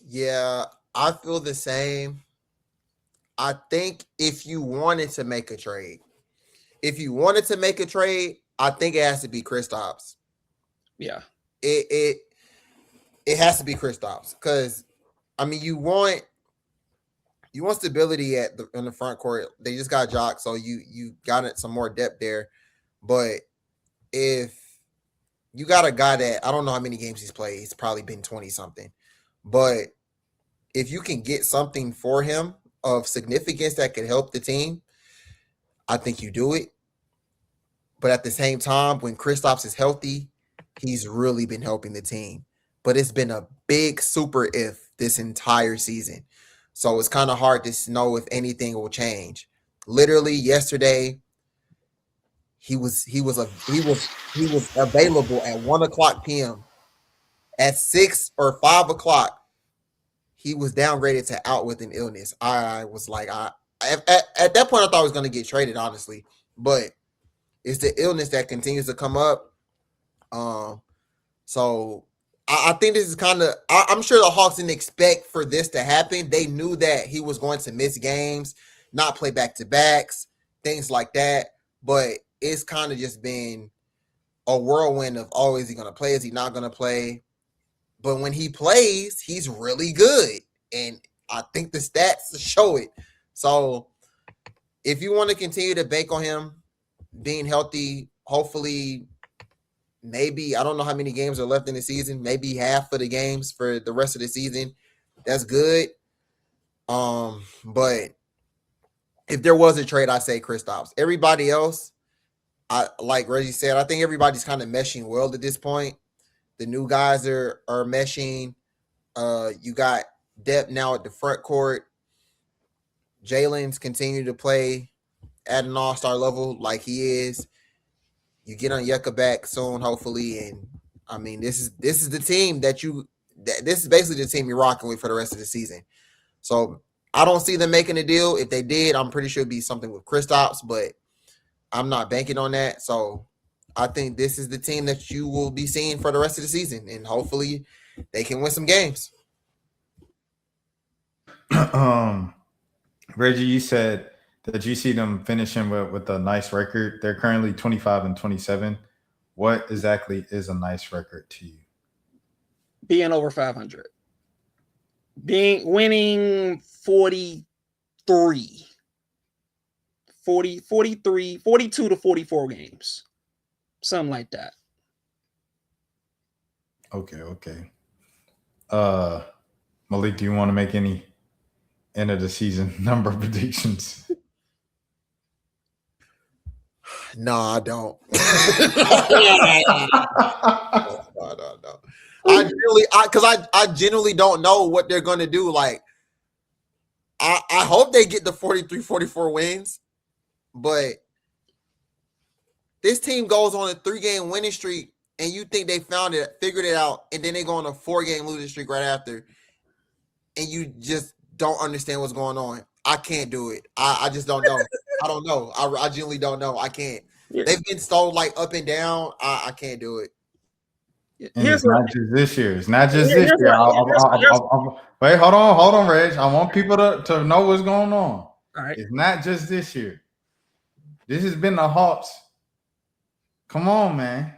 Yeah, I feel the same. I think if you wanted to make a trade, I think it has to be Kristaps. Yeah. It has to be Kristaps because, I mean, you want stability in the front court. They just got Jock, so you got some more depth there. But if you got a guy that I don't know how many games he's played, he's probably been 20 something. But if you can get something for him of significance that could help the team, I think you do it. But at the same time, when Kristaps is healthy, he's really been helping the team. But it's been a big super if this entire season. So it's kind of hard to know if anything will change. Literally yesterday, he was available at 1:00 p.m. At 6 or 5 o'clock, he was downgraded to out with an illness. I was like, at that point, I thought I was going to get traded, honestly. But it's the illness that continues to come up. So I think this is kind of. I'm sure the Hawks didn't expect for this to happen. They knew that he was going to miss games, not play back-to-backs, things like that. But it's kind of just been a whirlwind of, oh, is he going to play? Is he not going to play? But when he plays, he's really good. And I think the stats show it. So if you want to continue to bank on him being healthy, hopefully, maybe, I don't know how many games are left in the season, maybe half of the games for the rest of the season. That's good. But if there was a trade, I'd say Kristaps. Everybody else, like Reggie said, I think everybody's kind of meshing well at this point. The new guys are meshing. You got depth now at the front court. Jalen's continue to play at an all-star level like he is. You get on Yucca back soon, hopefully, and I mean this is the team this is basically the team you're rocking with for the rest of the season. So I don't see them making a deal. If they did, I'm pretty sure it'd be something with Kristaps, but I'm not banking on that. So I think this is the team that you will be seeing for the rest of the season, and hopefully they can win some games. Reggie, you said that you see them finishing with a nice record. They're currently 25-27. What exactly is a nice record to you? Being over 500. Winning 43. 42 to 44 games. Something like that. Okay. Malik, do you want to make any end of the season number predictions? No, I don't. No. I genuinely don't know what they're going to do. Like, I hope they get the 43, 44 wins, but this team goes on a 3-game winning streak, and you think they figured it out, and then they go on a 4-game losing streak right after, and you just don't understand what's going on. I can't do it. I just don't know. I don't know. I genuinely don't know. I can't. Yeah. They've been so like up and down. I can't do it. And it's not just this year. It's not just this year. Wait, hold on, Reg. I want people to know what's going on. All right. It's not just this year. This has been the Hawks. Come on, man.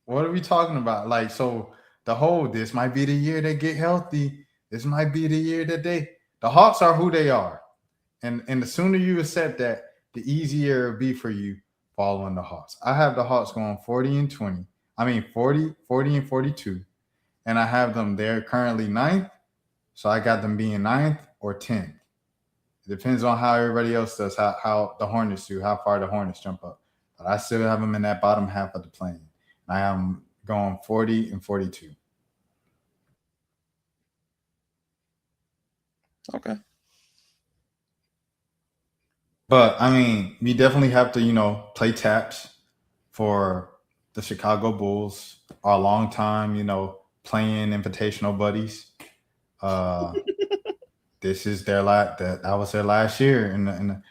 What are we talking about? Like, so this might be the year they get healthy. This might be the year that the Hawks are who they are. And the sooner you accept that, the easier it'll be for you following the Hawks. I have the Hawks going 40-20. I mean 40 and 42. And I have them there currently 9th. So I got them being 9th or 10th. It depends on how everybody else does, how the Hornets do, how far the Hornets jump up. But I still have them in that bottom half of the plane. I am going 40 and 42. Okay. But, I mean, we definitely have to, play taps for the Chicago Bulls, our longtime, playing invitational buddies. This is their that was their last year in the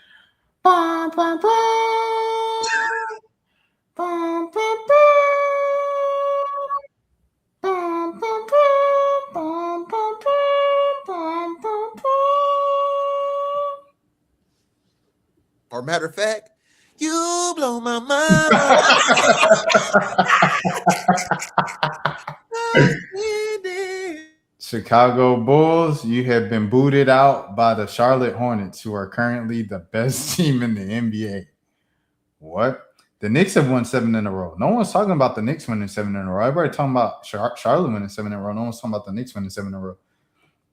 Or matter of fact, you blow my mind. Chicago Bulls, you have been booted out by the Charlotte Hornets, who are currently the best team in the NBA. What? The Knicks have won 7 in a row. No one's talking about the Knicks winning 7 in a row. Everybody talking about Charlotte winning 7 in a row. No one's talking about the Knicks winning 7 in a row.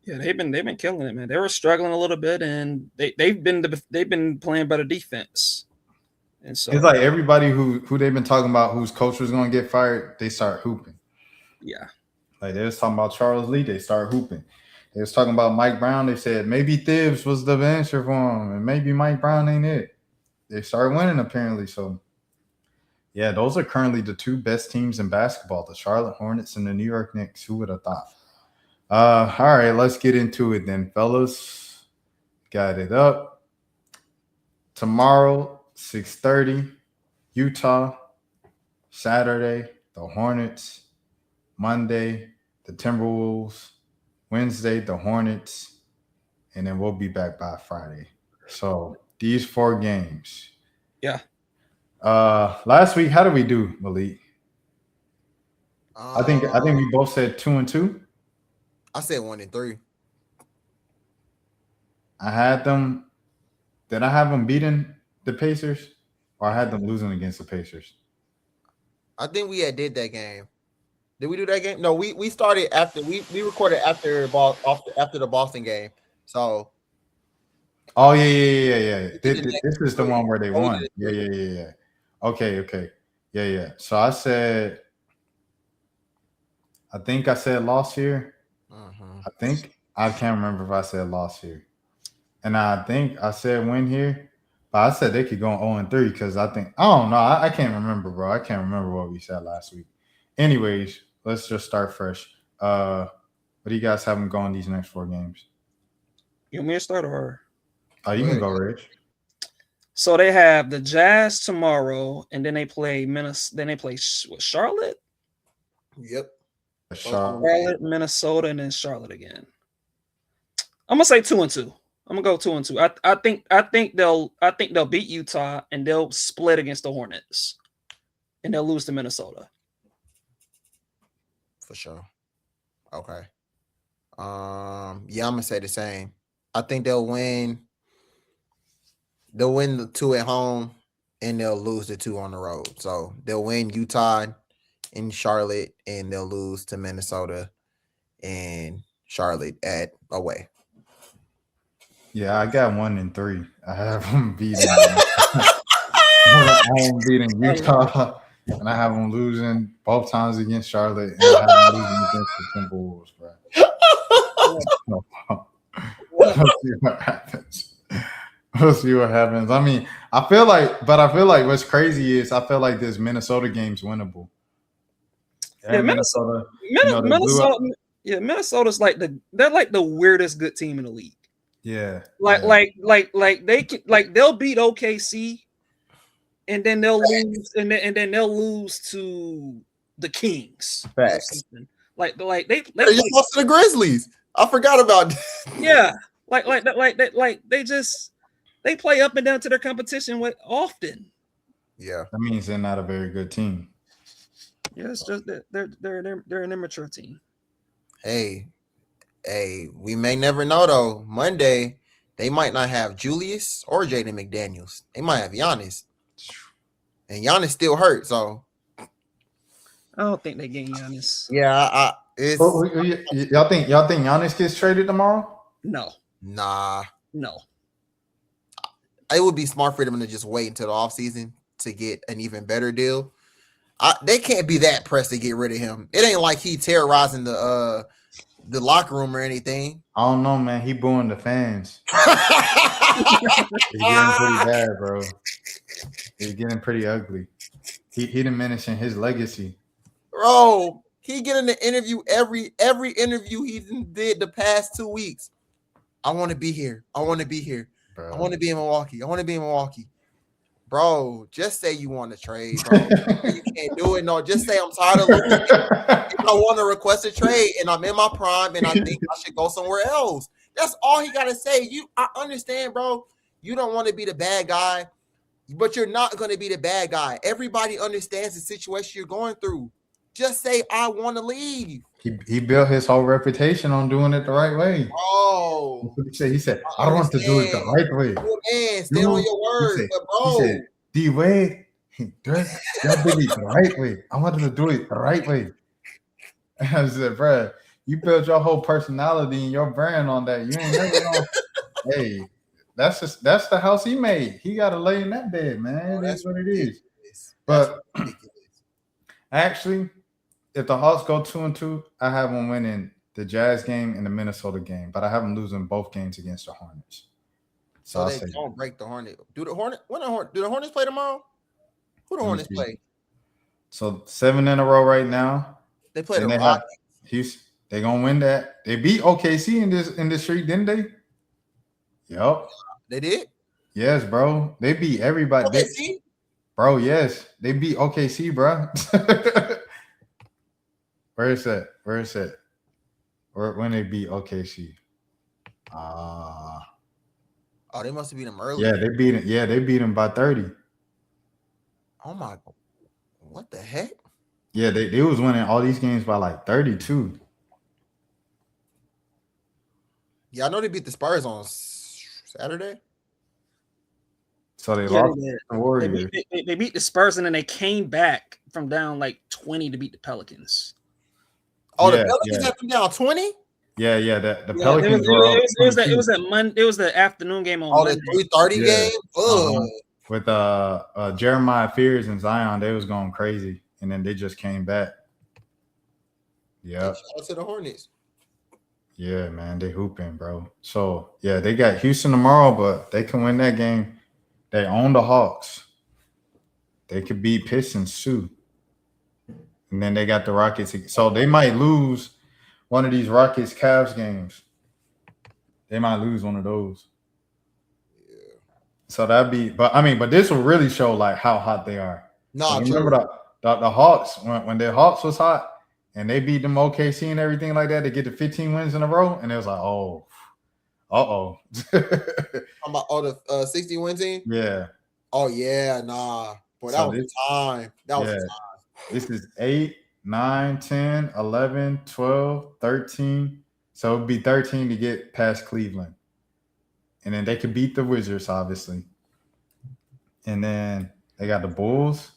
Yeah, they've been killing it, man. They were struggling a little bit, and they've been playing better defense. And so it's like everybody who they've been talking about whose coach was going to get fired, they start hooping. Yeah. Like they was talking about Charles Lee, they start hooping. They was talking about Mike Brown, they said maybe Thibs was the answer for him, and maybe Mike Brown ain't it. They started winning apparently. So yeah, those are currently the 2 best teams in basketball, the Charlotte Hornets and the New York Knicks. Who would have thought? All right, let's get into it then, fellas. Got it up. Tomorrow, 6:30, Utah. Saturday, the Hornets Monday, the Timberwolves. Wednesday, the Hornets. And then we'll be back by Friday. So these 4 games. Yeah. Last week, how did we do, Malik? I think Um, we both said 2-2. I said 1-3. I had them. Did I have them beating the Pacers, or I had them losing against the Pacers? I think we did that game. Did we do that game? No, we started after we recorded after the Boston game. So Oh yeah. This is the one where they won. Yeah. Okay. Yeah. So I think I said loss here. I think I can't remember if I said loss here, and I think I said win here. But I said they could go 0-3 because I don't know. I can't remember, bro. I can't remember what we said last week. Anyways, let's just start fresh. What do you guys have them going these next 4 games? You want me to start or? Oh, you can go, Rich. So they have the Jazz tomorrow, and then they play Minnesota. Then they play Charlotte. yep. Charlotte, Minnesota, and then Charlotte again. I'm gonna say 2-2. I'm gonna go 2-2. I think they'll beat Utah and they'll split against the Hornets, and they'll lose to Minnesota. For sure. Okay. Yeah, I'm gonna say the same. I think they'll win. They'll win the 2 at home, and they'll lose the 2 on the road. So they'll win Utah in Charlotte, and they'll lose to Minnesota and Charlotte at away. Yeah, I got 1-3. I have them beating. I have them beating Utah, and I have them losing both times against Charlotte, and I have them losing against the Timberwolves, bro. We'll see what happens. We'll see what happens. I mean, I feel like what's crazy is I feel like this Minnesota game's winnable. Yeah, Minnesota. Minnesota's like they're like the weirdest good team in the league. Yeah. Like they'll beat OKC, and then they'll lose, and then they'll lose to the Kings. Facts. Like they just lost to the Grizzlies. I forgot about that. Yeah. They play up and down to their competition often. Yeah. That means they're not a very good team. Yeah, it's just that they're an immature team. Hey, we may never know though. Monday, they might not have Julius or Jaden McDaniels. They might have Giannis. And Giannis still hurt, so I don't think they get Giannis. yeah, y'all think Giannis gets traded tomorrow? No. Nah. No. It would be smart for them to just wait until the offseason to get an even better deal. They can't be that pressed to get rid of him. It ain't like he terrorizing the locker room or anything. I don't know, man. He booing the fans. He's getting pretty bad, bro. He's getting pretty ugly. He diminishing his legacy. Bro, he getting the interview every interview he did the past 2 weeks. I want to be here. I want to be here. Bro. I want to be in Milwaukee. I want to be in Milwaukee. Bro, just say you want to trade, bro. You can't do it. No, just say I'm tired of losing. If I want to request a trade and I'm in my prime and I think I should go somewhere else. That's all he got to say. I understand, bro. You don't want to be the bad guy, but you're not going to be the bad guy. Everybody understands the situation you're going through. Just say, I want to leave. He built his whole reputation on doing it the right way. Oh, that's what he said. He said, I don't want to do it the right way. Man, stay on your word. He said, D-Wade, y'all did it the right way. I wanted to do it the right way. I said, bro, you built your whole personality and your brand on that. You ain't never know. Hey, that's the house he made. He got to lay in that bed, man. That's what it is. But actually, if the Hawks go 2-2, I have them winning the Jazz game and the Minnesota game, but I have them losing both games against the Hornets. So they don't break the Hornets. Do the Hornets play tomorrow? Who the Hornets play? So 7 in a row right now. They play the Rockets. Houston. They gonna win that. They beat OKC in this streak, didn't they? Yep. They did? Yes, bro. They beat everybody. OKC? Bro, yes. They beat OKC, bro. Where is that? Where is that? Or when they beat OKC? Oh, they must have beat them early. Yeah, they beat it. Yeah, they beat them by 30. Oh my, what the heck? Yeah, they was winning all these games by like 32. Yeah, I know they beat the Spurs on Saturday. So they Yeah, lost they did. the Warriors. They beat the Spurs and then they came back from down like 20 to beat the Pelicans. Oh, Yeah, the Pelicans had them down 20? Yeah. The Yeah, Pelicans it was that afternoon game on Monday. The 3:30 game? With Jeremiah Fears and Zion, they was going crazy, and then they just came back. Yeah. Shout out to the Hornets. Yeah, man, they hooping, bro. So yeah, they got Houston tomorrow, but they can win that game. They own the Hawks. They could beat Pistons too. And then they got the Rockets. So they might lose one of these Rockets Cavs games. They might lose one of those. Yeah. So that'd be, but this will really show like how hot they are. No, remember the Hawks when the Hawks was hot and they beat them OKC and everything like that. They get to 15 wins in a row, and it was like, oh, the 60 win team. Yeah. Oh yeah, nah. Boy, that was time. That was time. This is 8, 9, 10, 11, 12, 13. So it'd be 13 to get past Cleveland. And then they could beat the Wizards, obviously. And then they got the Bulls.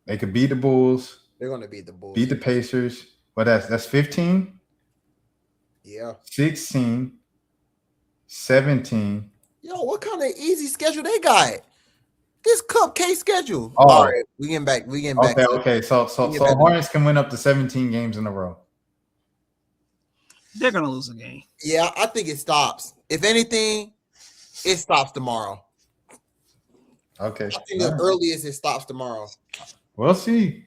They could beat the Bulls. They're going to beat the Bulls. Beat the Pacers. But that's 15. Yeah. 16. 17. Yo, what kind of easy schedule they got? This cupcake schedule. Oh. All right, we getting back. Okay. So Hornets can win up to 17 games in a row. They're gonna lose a game. Yeah, I think it stops. If anything, it stops tomorrow. Okay. I think the earliest it stops tomorrow. We'll see.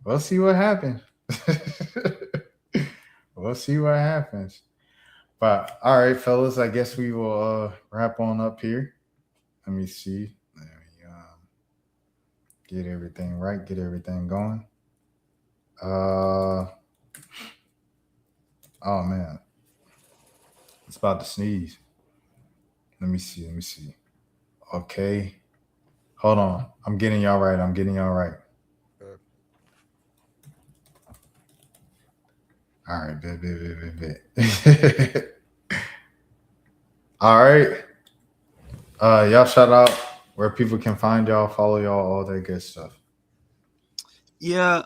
We'll see what happens. We'll see what happens. But all right, fellas, I guess we will wrap on up here. Let me see. Let me get everything right, get everything going. Oh man. It's about to sneeze. Let me see. Okay. Hold on. I'm getting y'all right. All right, bet. All right. Y'all shout out where people can find y'all, follow y'all, all that good stuff. Yeah.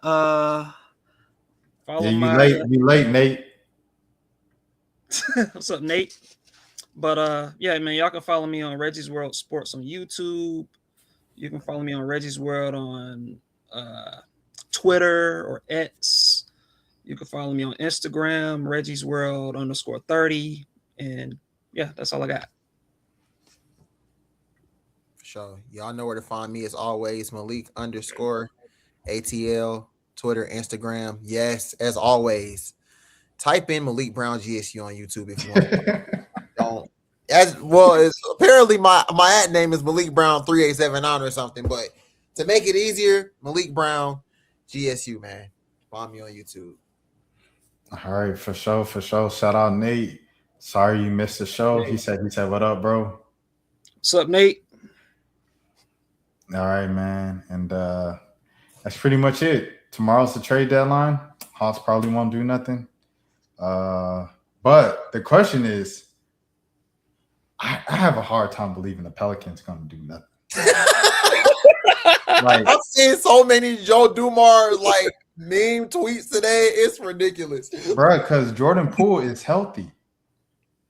Follow you late, Nate. What's up, Nate? But yeah, man, y'all can follow me on Reggie's World Sports on YouTube. You can follow me on Reggie's World on Twitter or X. You can follow me on Instagram, Reggie's World _30. And yeah, that's all I got. For sure. Y'all know where to find me as always, Malik _ATL, Twitter, Instagram. Yes, as always. Type in Malik Brown GSU on YouTube if you want. Don't. As well, it's apparently my ad name is Malik Brown 3879 or something, but to make it easier, Malik Brown GSU, man. Find me on YouTube. All right, for sure. Shout out Nate. Sorry you missed the show. He said, what up, bro? What's up, Nate? All right, man. And that's pretty much it. Tomorrow's the trade deadline. Hawks probably won't do nothing. But the question is, I have a hard time believing the Pelicans going to do nothing. Like, I'm seeing so many Joe Dumars like meme tweets today. It's ridiculous, bro. Because Jordan Poole is healthy,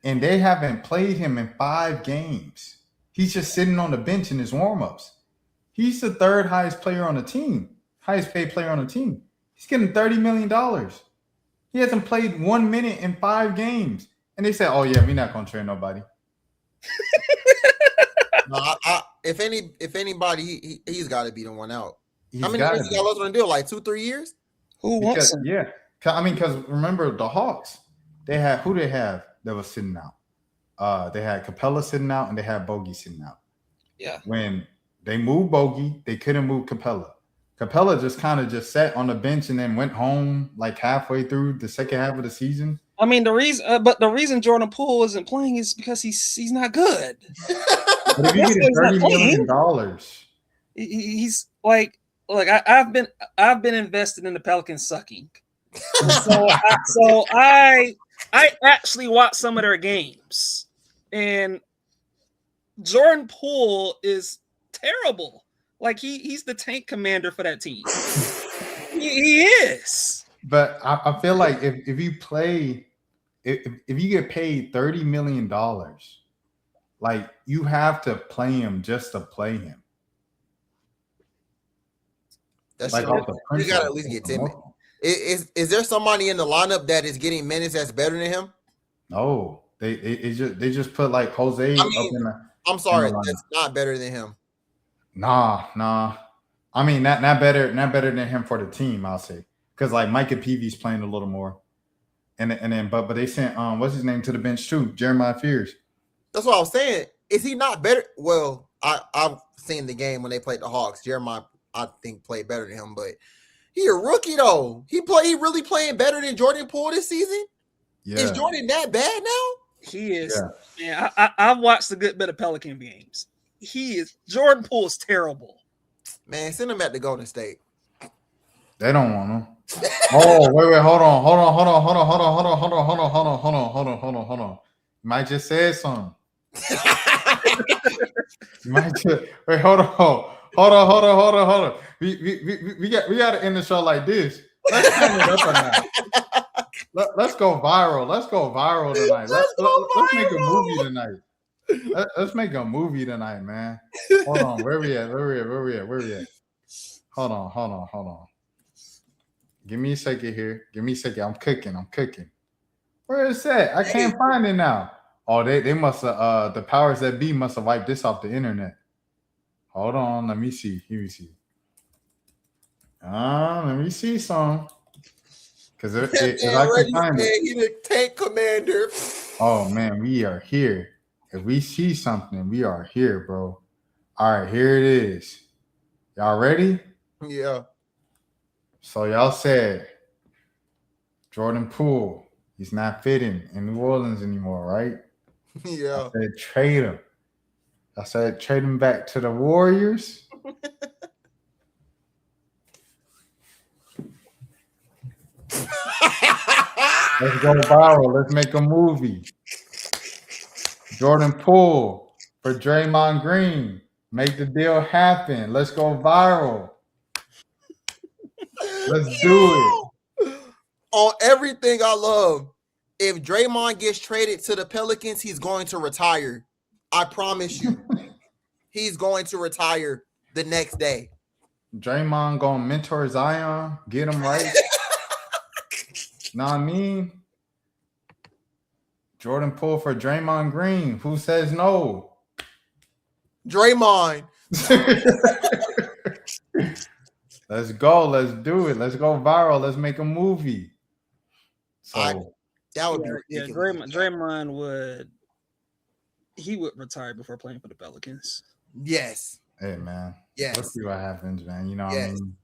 and they haven't played him in 5 games. He's just sitting on the bench in his warmups. He's the third highest paid player on the team. He's getting $30 million. He hasn't played 1 minute in 5 games, and they said, "Oh yeah, we're not going to trade nobody." No, if anybody, he's got to be the one out. How many got years he got left on the deal? Like 2-3 years? Who wants him? Yeah. Because remember the Hawks, they had who they have that was sitting out. They had Capella sitting out and they had Bogey sitting out. Yeah. When they moved Bogey, they couldn't move Capella Capella just kind of just sat on the bench and then went home like halfway through the second half of the season. I mean, the reason Jordan Poole isn't playing is because he's not good. But if you get $30 million, he's like, look, I've been invested in the Pelicans sucking. So I actually watched some of their games, and Jordan Poole is terrible. Like he's the tank commander for that team. He is. But I feel like if you play, if you get paid $30 million, like you have to play him just to play him. That's like you gotta at least get 10 minutes. Is there somebody in the lineup that is getting minutes that's better than him? No, they just put like Jose up in the. I'm sorry, that's not better than him. Nah. I mean, not better than him for the team, I'll say, because like Micah Peavy's playing a little more, and then but they sent what's his name to the bench too, Jeremiah Fears. That's what I was saying. Is he not better? Well, I've seen the game when they played the Hawks. Jeremiah, I think, played better than him, but he a rookie though. He really playing better than Jordan Poole this season. Yeah. Is Jordan that bad now? He is. Yeah, I've watched a good bit of Pelican games. Jordan Poole is terrible. Man, send him back to Golden State. They don't want him. Oh, wait, hold on. You might just say something. You might just wait, hold on. We got to end the show like this. Let's turn it up a notch. Let's go viral. Let's go viral tonight. Let's make a movie tonight. Let's make a movie tonight, man. Hold on. Where we at? Hold on. Give me a second here. I'm cooking. Where is that? I can't find it now. Oh, they must have the powers that be must have wiped this off the internet. Hold on. Let me see. Let me see some. Because if I can find it. He's the tank commander. Oh man, we are here. If we see something, we are here, bro. All right, here it is. Y'all ready? Yeah. So y'all said Jordan Poole, he's not fitting in New Orleans anymore, right? Yeah. I said trade him. I said trade him back to the Warriors. Let's go viral. Let's make a movie. Jordan Poole for Draymond Green. Make the deal happen. Let's go viral. Let's do it. On everything I love, if Draymond gets traded to the Pelicans, he's going to retire. I promise you. He's going to retire the next day. Draymond gonna mentor Zion, get him right. Know what I mean? Jordan Poole for Draymond Green. Who says no? Draymond. Let's go. Let's do it. Let's go viral. Let's make a movie. So that would be ridiculous. Draymond would retire before playing for the Pelicans. Yes. Hey man. Yes. Let's see what happens, man. You know what I mean?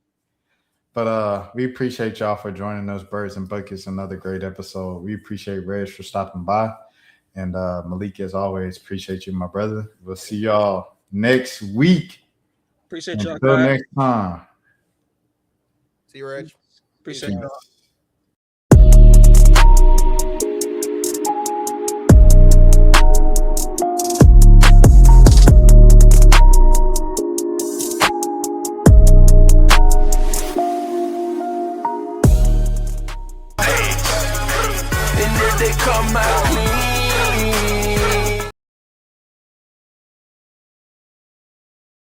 But we appreciate y'all for joining us, Birds and Buckets. Another great episode. We appreciate Reg for stopping by. And Malik, as always, appreciate you, my brother. We'll see y'all next week. Appreciate y'all. Until next time. See you, Reg. Appreciate y'all. They come out clean.